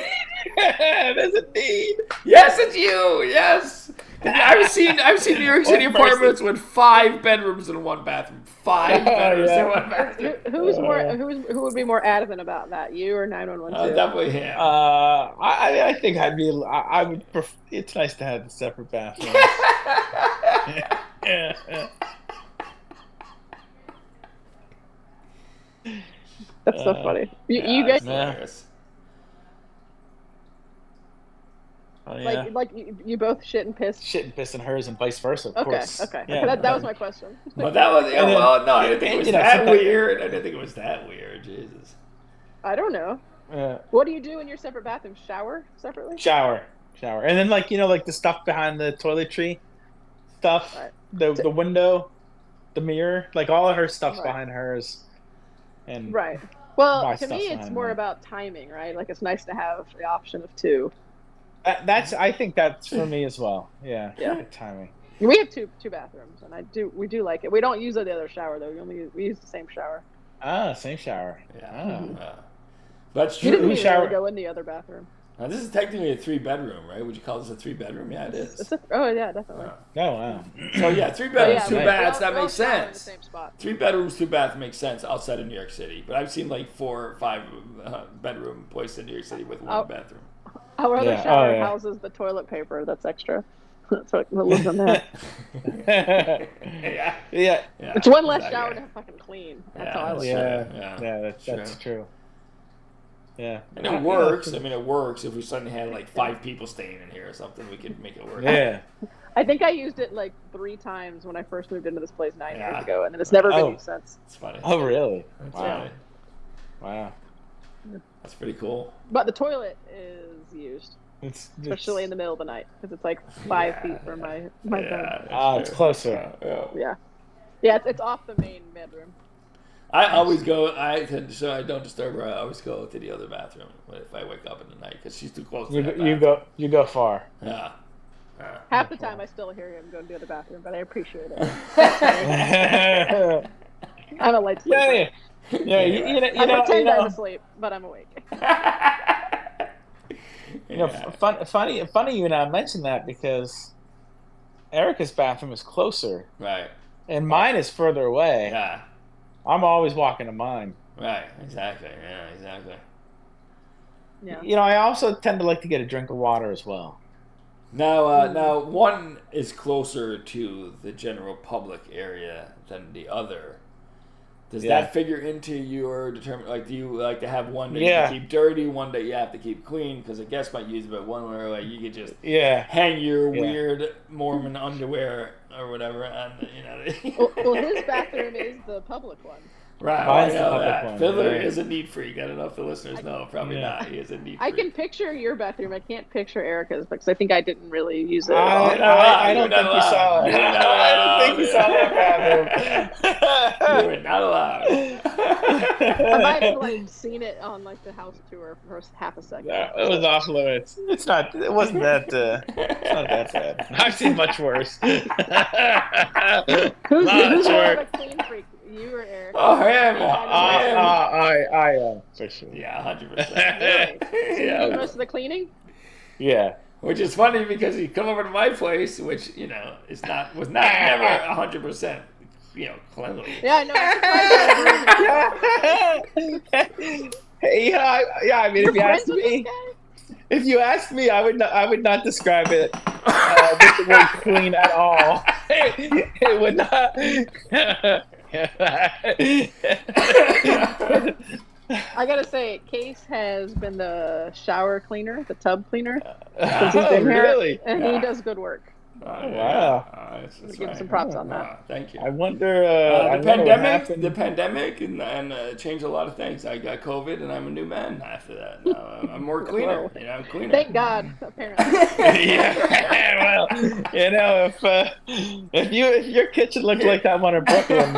There's a need. Yes, it's you. Yes. I've seen New York City Oh, mercy. apartments with 5 bedrooms and 1 bathroom. 5 bedrooms Yeah. and 1 bathroom. Who would be more adamant about that? You or 911? Definitely him. I think I would prefer. It's nice to have the separate bathrooms. yeah. That's so funny. You it's guys hilarious. Oh, yeah. like you both shit and piss. Shit and piss in hers and vice versa, of Okay, course. okay. Yeah. That was my question. But that was, And then- well, no, I didn't think it was you know, that sometimes- weird. I didn't think it was that weird. Jesus. I don't know. What do you do in your separate bathroom? Shower separately? Shower, and then like like the stuff behind the toiletry, stuff, Right. the window, the mirror, like all of her stuff's Right. behind hers, and Right. Well, my to me, stuff's it's behind more mine. about timing, right? Like, it's nice to have the option of two. I think that's for me as well. Yeah, Yeah. good timing. We have two bathrooms, and we do like it. We don't use the other shower though. We use the same shower. Ah, same shower. Yeah. Ah. That's You didn't true. Who even shower- really go in the other bathroom. Now, this is technically a 3-bedroom, right? Would you call this a 3-bedroom? Yeah, it is. Oh yeah, definitely. Oh wow. So yeah, 3 But bedrooms, yeah, 2 we baths. all- That we all makes shower in the sense. same spot. 3 bedrooms, 2 baths makes sense outside of New York City. But I've seen like 4 or 5 bedroom places in New York City with 1 Oh. bathroom. Our other Yeah. shower Oh, yeah. houses the toilet paper that's extra. That's what lives in there. Yeah. Yeah. Yeah. It's one less Exactly. shower to fucking clean. That's Yeah, how I that's look true. at it. Yeah, that's true. Yeah. And it works. I mean, it works. If we suddenly had like 5 people staying in here or something, we could make it work. Yeah. I think I used it like 3 times when I first moved into this place 9 Yeah. years ago, and then it's never been Oh. used since. It's funny. Oh really? That's Wow. funny. Wow. That's pretty cool. But the toilet is used, especially in the middle of the night, because it's like 5 Yeah. feet from my bed. that's It's true. closer. Yeah. Yeah, it's off the main bedroom. I always go. So I don't disturb her. I always go to the other bathroom if I wake up in the night because she's too close to that bathroom. You go far. Yeah. Yeah. Half the time I still hear him going to the bathroom, but I appreciate it. Yeah. I'm a light sleeper. Yeah. I pretend I'm asleep, but I'm awake. Funny you now mention that because Erica's bathroom is closer Right. and mine is further away. Yeah. I'm always walking to mine. Right. Exactly. Yeah. Exactly. Yeah. I also tend to like to get a drink of water as well. Now one is closer to the general public area than the other. Does Yeah. that figure into your determine? Like, do you like to have one that Yeah. you can keep dirty, one that you have to keep clean? Because a guest might use it, but one where like you could just Yeah. hang your Yeah. weird Mormon underwear or whatever, and Well, his bathroom is the public one. Right, Mine's I the know public that. one, Fiddler yeah. is a neat freak. I don't know if the listeners know. Probably Yeah. not. He is a neat I freak. can picture your bathroom. I can't picture Erica's because I think I didn't really use it at all. I don't think you saw it. I don't think you saw that bathroom. You were not allowed. I might have like seen it on like the house tour for half a second. No, it was off limits. It's not. It wasn't that. It's not that bad. I've seen much worse. Who's Much more worse. of a clean freak? You or Erica? Oh, him. I am for sure. Yeah, 100%. Really? So you do Yeah. most of the cleaning? Yeah. Which is funny because he come over to my place, which was not never 100%, cleanly. Yeah, I know. I mean, if you asked me, I would not describe it with the word clean at all. It would not. I gotta say, Case has been the shower cleaner, the tub cleaner, since he's Oh, been here, really? and he does good work. Wow. That's Give him right. some props on that. Thank you. I wonder. The I wonder what happened. pandemic and changed a lot of things. I got COVID and I'm a new man after that. Now I'm more cleaner. Whoa. I'm cleaner. Thank God, apparently. Yeah, well, if your kitchen looked like that one in Brooklyn,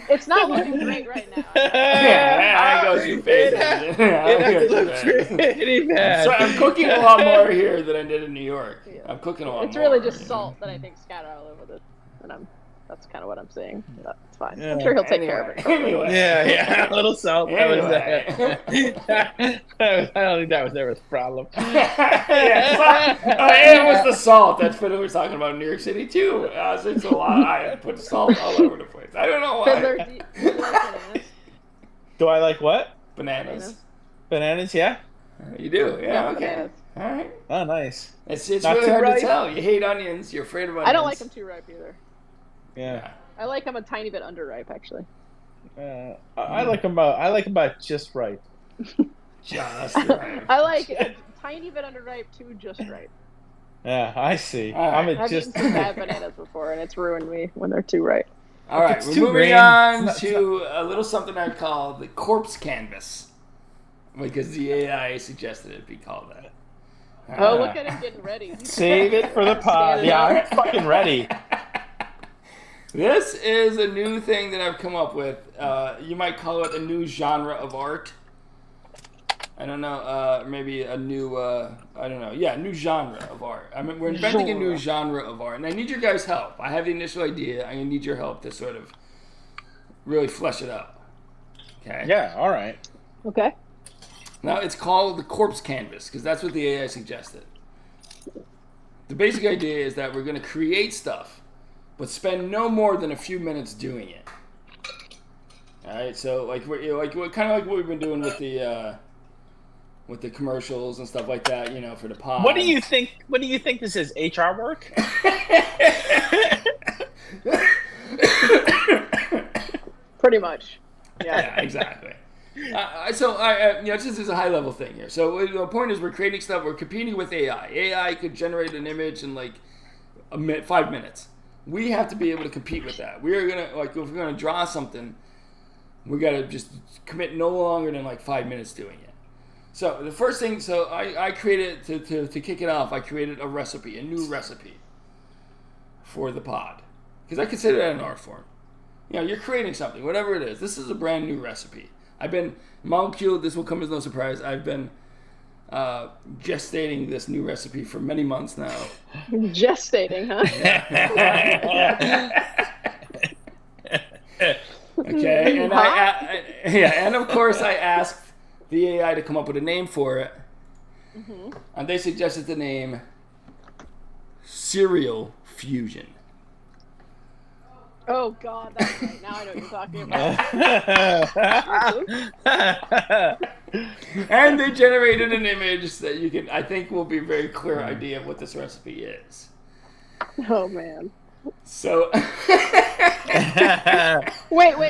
It's not looking great right now. I go through phases. It has to look pretty bad. So I'm cooking a lot more here than I did in New York. Yeah. I'm cooking a lot It's more. really just salt that I think scattered all over this, and that's kind of what I'm seeing. That's fine. Yeah. I'm sure he'll take care of it. Anyway. Yeah, a little salt. Anyway. I don't think that was ever a problem. It was the salt. That's what we were talking about in New York City too. It's a lot. I put salt all over the place. I don't know why. Fiddler, do you like bananas? Do I like what? Bananas. Bananas? Yeah. You do? Yeah. Yeah, Okay. bananas. All right. Oh, nice. It's Not really too hard ripe? to tell. You hate onions. You're afraid of onions. I don't like them too ripe either. Yeah. I like them a tiny bit underripe, actually. I like them about. I like 'em about just right. Just right. I like a tiny bit underripe to just right. Yeah, I see. All right. I'm a I've just. eaten some bad bananas before, and it's ruined me when they're too ripe. All right, It's we're too moving green. on It's to a little something I call the corpse canvas, because the AI suggested it be called that. Oh, look at him getting ready. He's Save it for the pod. standing Yeah, up. I'm fucking ready. This is a new thing that I've come up with. You might call it a new genre of art. I don't know. Maybe a new. I don't know. Yeah, new genre of art. I mean, we're inventing a new genre of art, and I need your guys' help. I have the initial idea. I'm gonna need your help to sort of really flesh it out. Okay. Yeah, all right. Okay. Now it's called the corpse canvas because that's what the AI suggested. The basic idea is that we're going to create stuff, but spend no more than a few minutes doing it. All right, so like we're kind of like what we've been doing with the commercials and stuff like that, for the pod. What do you think? What do you think this is? HR work? Pretty much. Yeah, exactly. This is a high level thing here. So the point is, we're creating stuff. We're competing with AI. AI could generate an image in like 5 minutes. We have to be able to compete with that. We are gonna if we're gonna draw something, we gotta just commit no longer than like 5 minutes doing it. So the first thing, I created to kick it off. I created a recipe, a new recipe for the pod, because I consider that an art form. You're creating something, whatever it is. This is a brand new recipe. Molecule, this will come as no surprise, I've been gestating this new recipe for many months now. Gestating, huh? Okay, and and of course I asked the AI to come up with a name for it. Mm-hmm. And they suggested the name Cereal Fusion. Oh God, that's right. Now I know what you're talking about. And they generated an image that I think will be a very clear idea of what this recipe is. Oh man. So wait,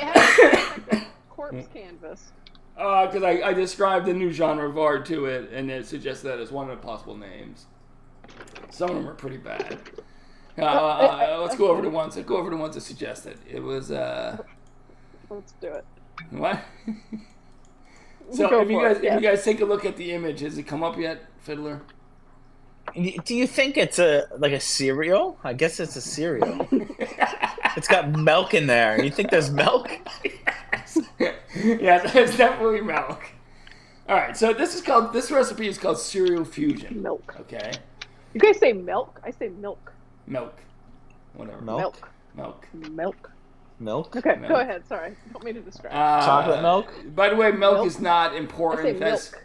how do you expect the corpse canvas? Because I described a new genre of art to it, and it suggested that as one of the possible names. Some of them are pretty bad. Let's go over the ones. Let's go over the ones that suggested. It was. Let's do it. What? So if you guys take a look at the image, has it come up yet, Fiddler? Do you think it's a cereal? I guess it's a cereal. It's got milk in there. You think there's milk? Yes, it's definitely milk. All right, so this recipe is called Cereal Fusion. Milk. Okay. You guys say milk? I say milk. Milk. Whatever. Milk. Okay, Milk. Go ahead. Sorry, don't mean to distract. Chocolate milk. By the way, milk Milk? is not I important. say milk.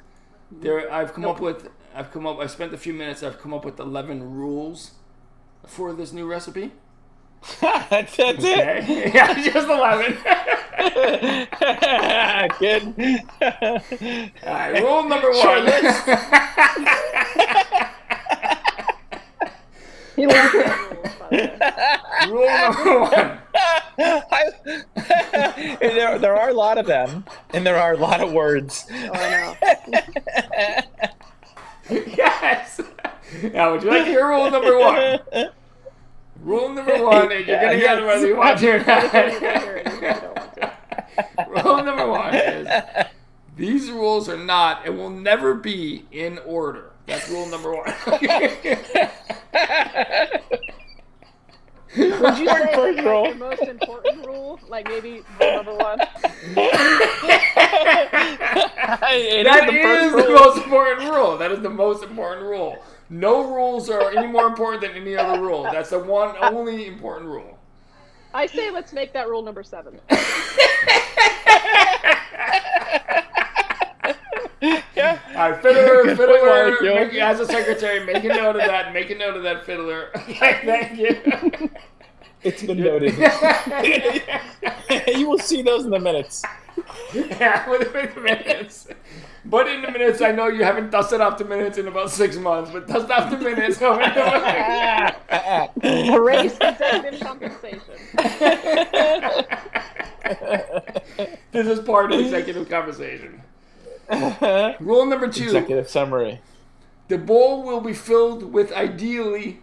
I spent a few minutes. I've come up with 11 rules for this new recipe. That's Okay. it. Yeah, just 11. Good. All right, rule number one. Short list. He likes the rules, by the way. Rule number one. There are a lot of them, and there are a lot of words. Oh, I know. Yes. Now, would you like to hear rule number one? Rule number one, and you're going to get it whether you want to or not. Rule number one is these rules are not and will never be in order. That's rule number one. Would you say First that's rule. the most important rule? Like maybe rule number one? That is the most important rule. That is the most important rule. No rules are any more important than any other rule. That's the one only important rule. I say let's make that rule number 7. Yeah. All right, Fiddler, Good point, Mark, as a secretary, make a note of that. Make a note of that, Fiddler. Okay, thank you. It's been noted. You will see those in the minutes. Yeah, within the minutes. But in the minutes, I know you haven't dusted off the minutes in about 6 months, but dust off the minutes. Erase executive compensation. This is part of executive conversation. Rule number 2. Executive summary. The bowl will be filled with ideally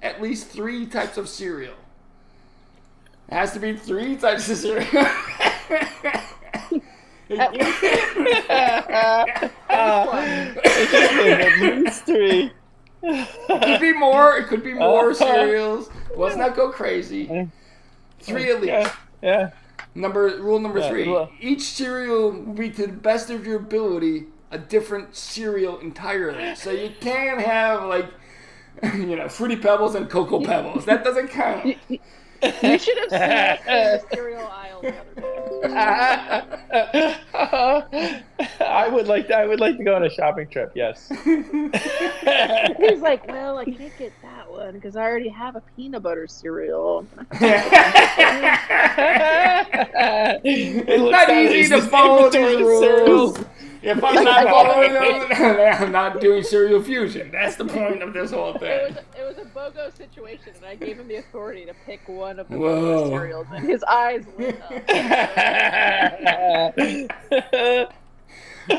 at least three types of cereal. It has to be 3 types of cereal. At least At least 3. It could be more. It could be more cereals. Let's not go crazy. 3 at least. Yeah. Rule number Yeah, 3. well- Each cereal will be to the best of your ability a different cereal entirely. So you can't have like, Fruity Pebbles and Cocoa Pebbles. That doesn't count. you should have seen us in the cereal aisle the other day. I would like to go on a shopping trip. Yes. He's like, well, I can't get that one because I already have a peanut butter cereal. It's not easy to follow these rules. If I'm not following them, I'm not doing cereal fusion. That's the point of this whole thing. It was a BOGO situation, and I gave him the authority to pick one of the Whoa. cereals, and his eyes lit up.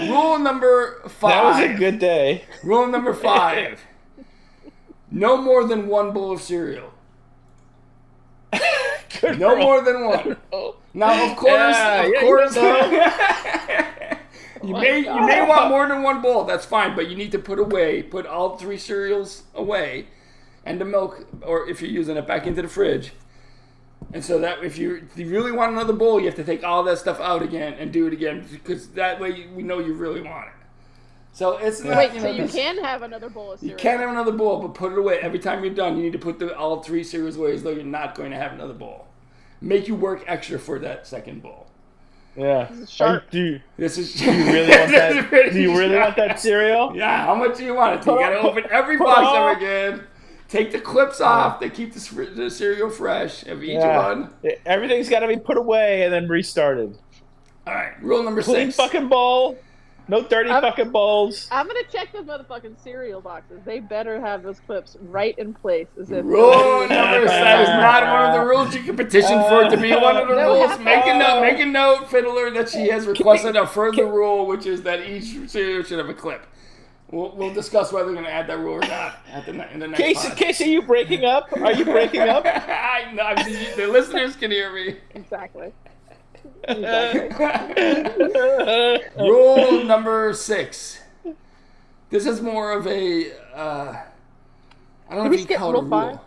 Rule number 5. That was a good day. Rule number 5. No more than 1 bowl of cereal. No more than 1. Now, of course, you may want more than 1 bowl. That's fine, but you need to put all 3 cereals away, and the milk, or if you're using it, back into the fridge. And so that if you really want another bowl, you have to take all that stuff out again and do it again, because that way we know you really want it. So it's not. Wait, so you can have another bowl of cereal? You can have another bowl, but put it away. Every time you're done, you need to put all 3 cereals away as though you're not going to have another bowl. Make you work extra for that second bowl. Yeah. Sharp. Do This is. you really want that? Do you really want that cereal? Yeah. How much do you want it? You gotta open every box ever again. Take the clips off. They keep the cereal fresh of each one. Everything's got to be put away and then restarted. All right. Rule number Clean 6. fucking bowl. No dirty fucking bowls. I'm gonna check those motherfucking cereal boxes. They better have those clips right in place. As if Rule number 7 is not one of the rules. You can petition for it to be one of the rules. Make a note, Fiddler, that she has requested a further rule, which is that each cereal should have a clip. We'll discuss whether we're going to add that rule or not in the next pod. Casey, are you breaking up? Are you breaking up? The listeners can hear me. Exactly. Rule number 6. This is more of a. I don't know if you call it a Rule 5? rule.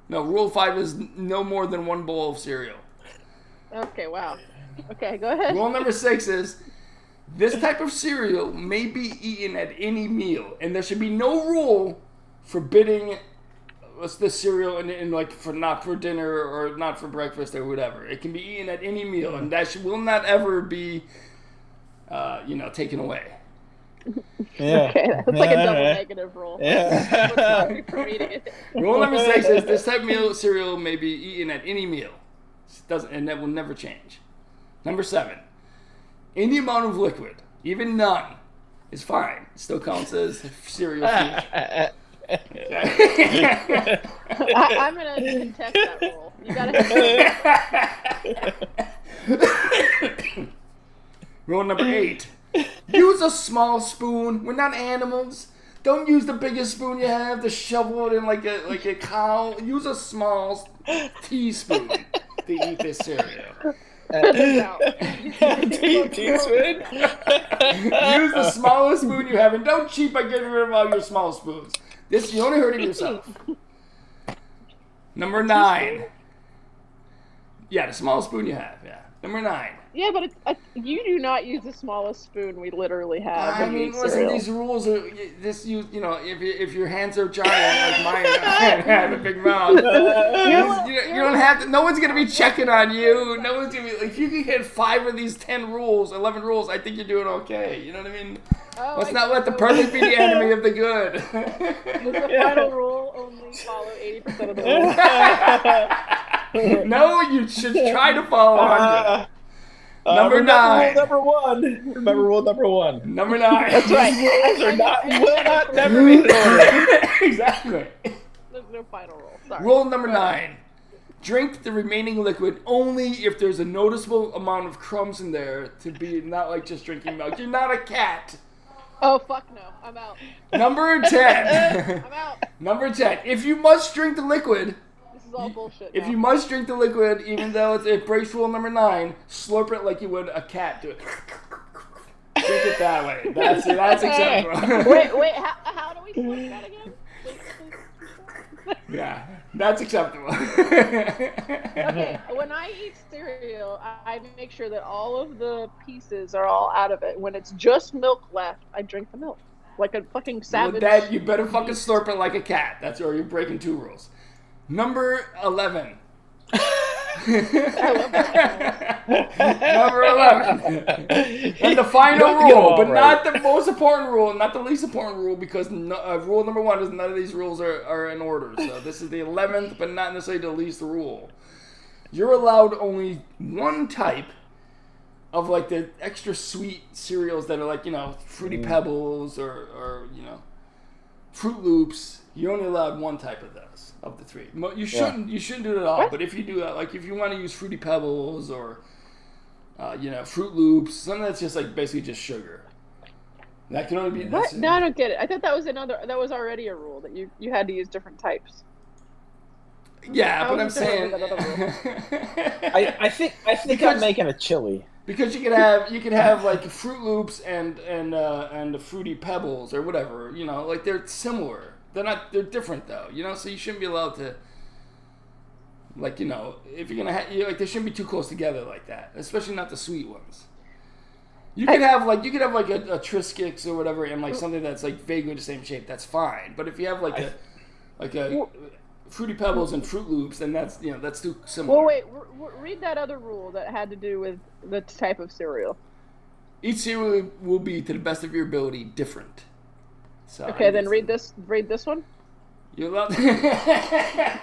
No, Rule 5 is no more than 1 bowl of cereal. Okay, wow. Okay, go ahead. Rule number 6 is this type of cereal may be eaten at any meal, and there should be no rule forbidding the cereal not for dinner or not for breakfast or whatever. It can be eaten at any meal, and that will not ever be, taken away. Yeah. Okay, that's like a double negative rule. Yeah. Rule number 6 is this type of cereal may be eaten at any meal. And that will never change. Number 7. Any amount of liquid, even none, is fine. It still counts as cereal food. I'm gonna contest that rule. You gotta have Rule number 8. Use a small spoon. We're not animals. Don't use the biggest spoon you have to shovel it in like a cow. Use a small teaspoon to eat this cereal. Teaspoon? Use the smallest spoon you have, and don't cheat by getting rid of all your small spoons. You're only hurting yourself. Number 9. Yeah, the smallest spoon you have. Yeah. Number 9. Yeah, but you do not use the smallest spoon we literally have. I mean, listen, these rules are if your hands are giant like mine, I have a big mouth. You don't have to. No one's gonna be checking on you. No one's gonna be. If you can hit 5 of these 10 rules, 11 rules, I think you're doing okay. You know what I mean? Let's not let the perfect be the enemy of the good. The final rule: only follow 80% of the rules. No, you should try to follow 100. Number 9. Remember rule number 1. Number 9. That's right. Rules are will not never be in order. Exactly. There's no final rule. Sorry. Rule number 9. Drink the remaining liquid only if there's a noticeable amount of crumbs in there to be not like just drinking milk. You're not a cat. Oh, fuck no. I'm out. Number 10. I'm out. Number 10. If you must drink the liquid, is all bullshit. If now. you must drink the liquid, even though it breaks rule number 9, slurp it like you would a cat. Do it. Drink it that way. That's acceptable. Wait, how do we slurp that again? Please. Yeah, that's acceptable. Okay, when I eat cereal, I make sure that all of the pieces are all out of it. When it's just milk left, I drink the milk. Like a fucking savage. Well, Dad, you better fucking slurp it like a cat. That's or you're breaking 2 rules. Number 11. I love that. Number 11. And the final rule, but not the most important rule, not the least important rule, because rule number 1 is none of these rules are in order. So this is the 11th, but not necessarily the least rule. You're allowed only one type of like the extra sweet cereals that are like, Fruity Pebbles or Fruit Loops. You're only allowed one type of those of the 3. You shouldn't do it at all. What? But if you do that, like if you want to use Fruity Pebbles or Fruit Loops, something that's just like basically just sugar. That can only be. What? No, I don't get it. I thought that was already a rule that you had to use different types. Yeah, How but I'm is it different saying. than that other rule? I think Because- I'm making a chili. Because you could have like Fruit Loops and the Fruity Pebbles or whatever, like they're similar. They're different though, so you shouldn't be allowed to, like, if you're gonna they shouldn't be too close together like that, especially not the sweet ones. You could have like a Triscuits or whatever and like something that's like vaguely the same shape. That's fine. But if you have like a Fruity Pebbles and Fruit Loops, then that's that's too similar. Well, wait. Read that other rule that had to do with the type of cereal. Each cereal will be, to the best of your ability, different. So Okay, then read this. Read this one. You're allowed.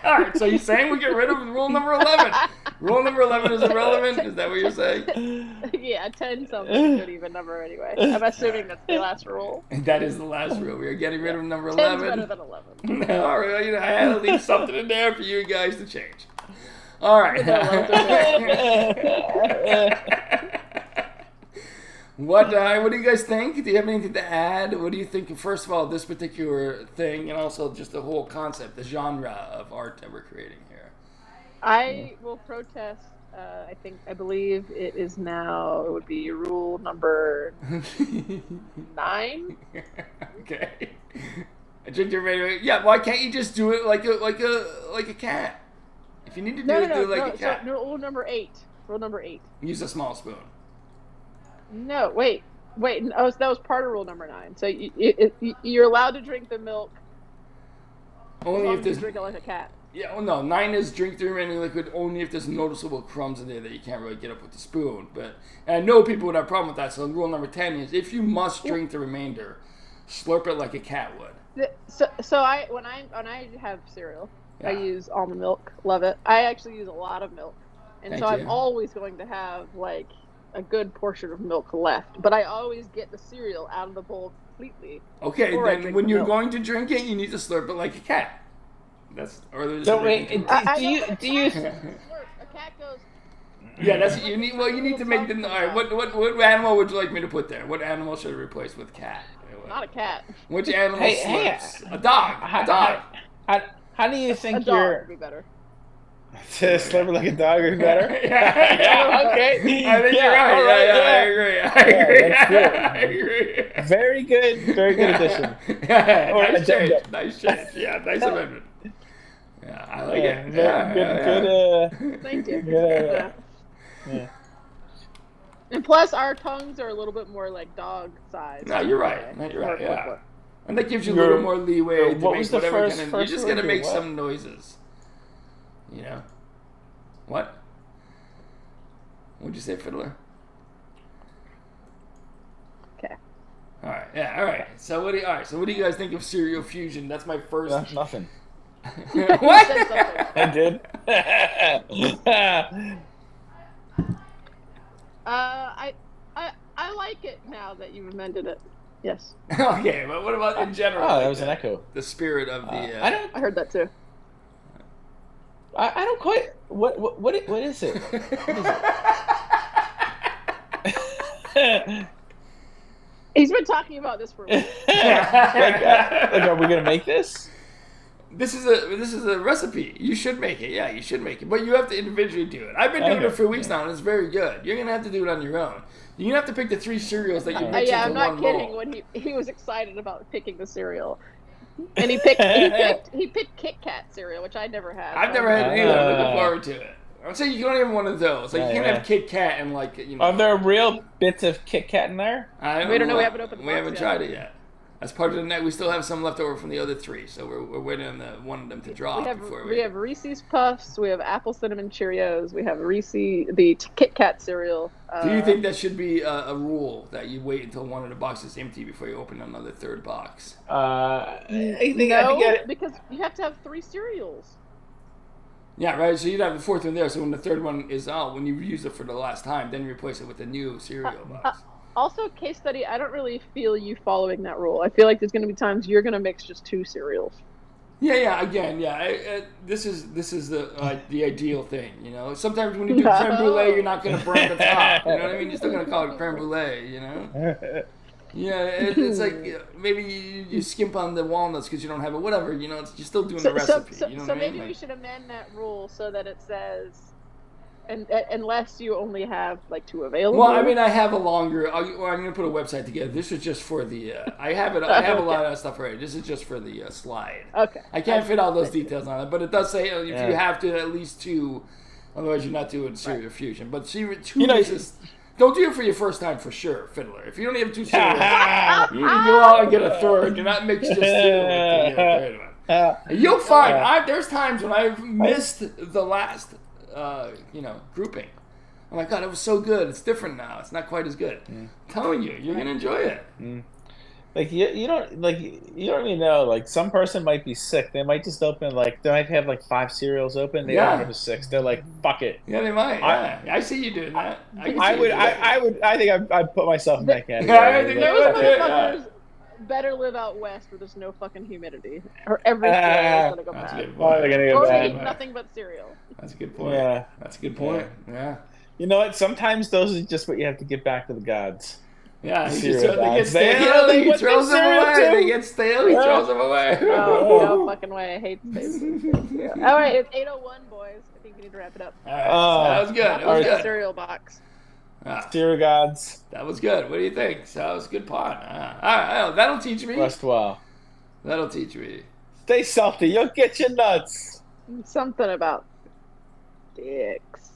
All right. So you're saying we get rid of rule number 11? Rule number 11 is irrelevant. Is that what you're saying? Yeah, 10 something good even number anyway. I'm assuming that's the last rule. That is the last rule. We are getting rid of number 10's 11. better than 11. All right. I had to leave something in there for you guys to change. All right. What do you guys think? Do you have anything to add? What do you think, first of all, this particular thing, and also just the whole concept, the genre of art that we're creating here? I will protest. I believe it is now. It would be rule number 9. Okay. I drink your radio. Yeah. Why can't you just do it like a cat? If you need to do it, do it like a cat. So rule number 8. Rule number 8. Use a small spoon. No, wait. Oh, that was part of rule number 9. So you're allowed to drink the milk. Only if You there's. drink it like a cat. Yeah, well, no. 9 is drink the remaining liquid only if there's noticeable crumbs in there that you can't really get up with the spoon. But and I know people would have a problem with that. So rule number 10 is if you must drink the remainder, slurp it like a cat would. So when I have cereal, I Yeah. use almond milk. Love it. I actually use a lot of milk, and Thank so you. I'm always going to have like a good portion of milk left. But I always get the cereal out of the bowl completely. Okay, Or I then drink when the you're milk. going to drink it, you need to slurp it like a cat. That's or there's. So wait, Do you? A cat goes. Yeah, that's what you need. Well, you need to make the. All right, what animal would you like me to put there? What animal should I replace with cat? Not a cat. Which animal Hey, slurps? A dog. A dog. How do you A think dog you're would be better. slurping like a dog is better? Yeah. Okay. I think Yeah, you're right. all right, Yeah, yeah. I agree. I agree. that's good. I agree. Very good addition. Yeah, Or nice change. addendum. Nice change. Yeah, nice amendment. Yeah, I like it. Very Yeah, good. Thank you. Yeah. Yeah. And plus, our tongues are a little bit more like dog size. No, you're right. No, you're right. Or- Yeah. or- And that gives you a Your- little more leeway to what make was the whatever first- kind of. first You just word gotta here? make What? some noises. You know. What? What'd you say, fiddler? Okay. All right. Yeah. All right. So what do you guys think of Cereal Fusion? That's my first. Nothing. What? Said something. I did. I like it now that you've amended it. Yes, Okay, but what about in general? Oh, like that was an echo. The spirit of the. I don't. I heard that too. I don't quite. What is it? He's been talking about this for a while. like, are we gonna make this? This is a recipe. You should make it. Yeah, you should make it. But you have to individually do it. I've been doing it for weeks now, and it's very good. You're gonna have to do it on your own. You're gonna have to pick the 3 cereals that you mix yeah, into I'm one not kidding. bowl. When he was excited about picking the cereal, and he picked Kit Kat cereal, which I never had. I've never had it either. I'm looking forward to it. I'm saying you don't even one of those. Like you can have Kit Kat and like Are there real bits of Kit Kat in there? We don't know. We haven't opened the box We haven't yet. tried it yet. As part of the night, we still have some left over from the other 3, so we're waiting on one of them to drop before we have Reese's Puffs, we have Apple Cinnamon Cheerios, we have the Kit Kat cereal. Do you think that should be a rule that you wait until one of the boxes is empty before you open another 3rd box? I think no, I get it. because you have to have 3 cereals. Yeah, right. So you'd have the 4th one there. So when the 3rd one is out, when you use it for the last time, then you replace it with a new cereal box. Also, case study, I don't really feel you following that rule. I feel like there's going to be times you're going to mix just 2 cereals. Yeah. Again, this is the ideal thing, you know. Sometimes when you do creme brulee, you're not going to burn the top. You know what I mean? You're still going to call it creme brulee, you know. Yeah, it's like maybe you skimp on the walnuts because you don't have it. Whatever, you know. You're still doing the recipe. You know what I mean? Maybe we should amend that rule so that it says. And unless you only have like 2 available. Well, I mean, I have a longer. I'm going to put a website together. This is just for the. I have it. I have a lot of stuff already. This is just for the slide. Okay. I can't fit all those details on it, but it does say if you have to at least 2, otherwise you're not doing cereal fusion. But 2 is. Don't do it for your first time for sure, Fiddler. If you only have 2 cereals, you can go out and get a 3rd. Do not mix just 2 with the 3rd one. You'll find. There's times when I've missed the last. Grouping. I'm like, God, it was so good. It's different now. It's not quite as good. I'm telling you, you're gonna enjoy it. Like you don't even know. Like some person might be sick. They might just open they might have like 5 cereals open. They don't have 6. They're like, fuck it. Yeah, they might. I see you doing that. I think I'd put myself in that category. I think those motherfuckers better live out west where there's no fucking humidity, or every cereal is gonna go that's a bad. good point. They're gonna go Or bad. they eat nothing but cereal. That's a good point. Yeah. That's a good point. Yeah. You know what? Sometimes those are just what you have to get back to the gods. Yeah, they Cereal get gods. stale. They He put throws them cereal away. too. They get stale. He throws them away. No fucking way. I hate space. All right, it's 8:01, boys. I think we need to wrap it up. All right, so that was good. That was good. Cereal box. Cereal gods. That was good. What do you think? So that was a good pod. All right, that'll teach me. Rest well. That'll teach me. Stay salty. You'll get your nuts. Something about dicks.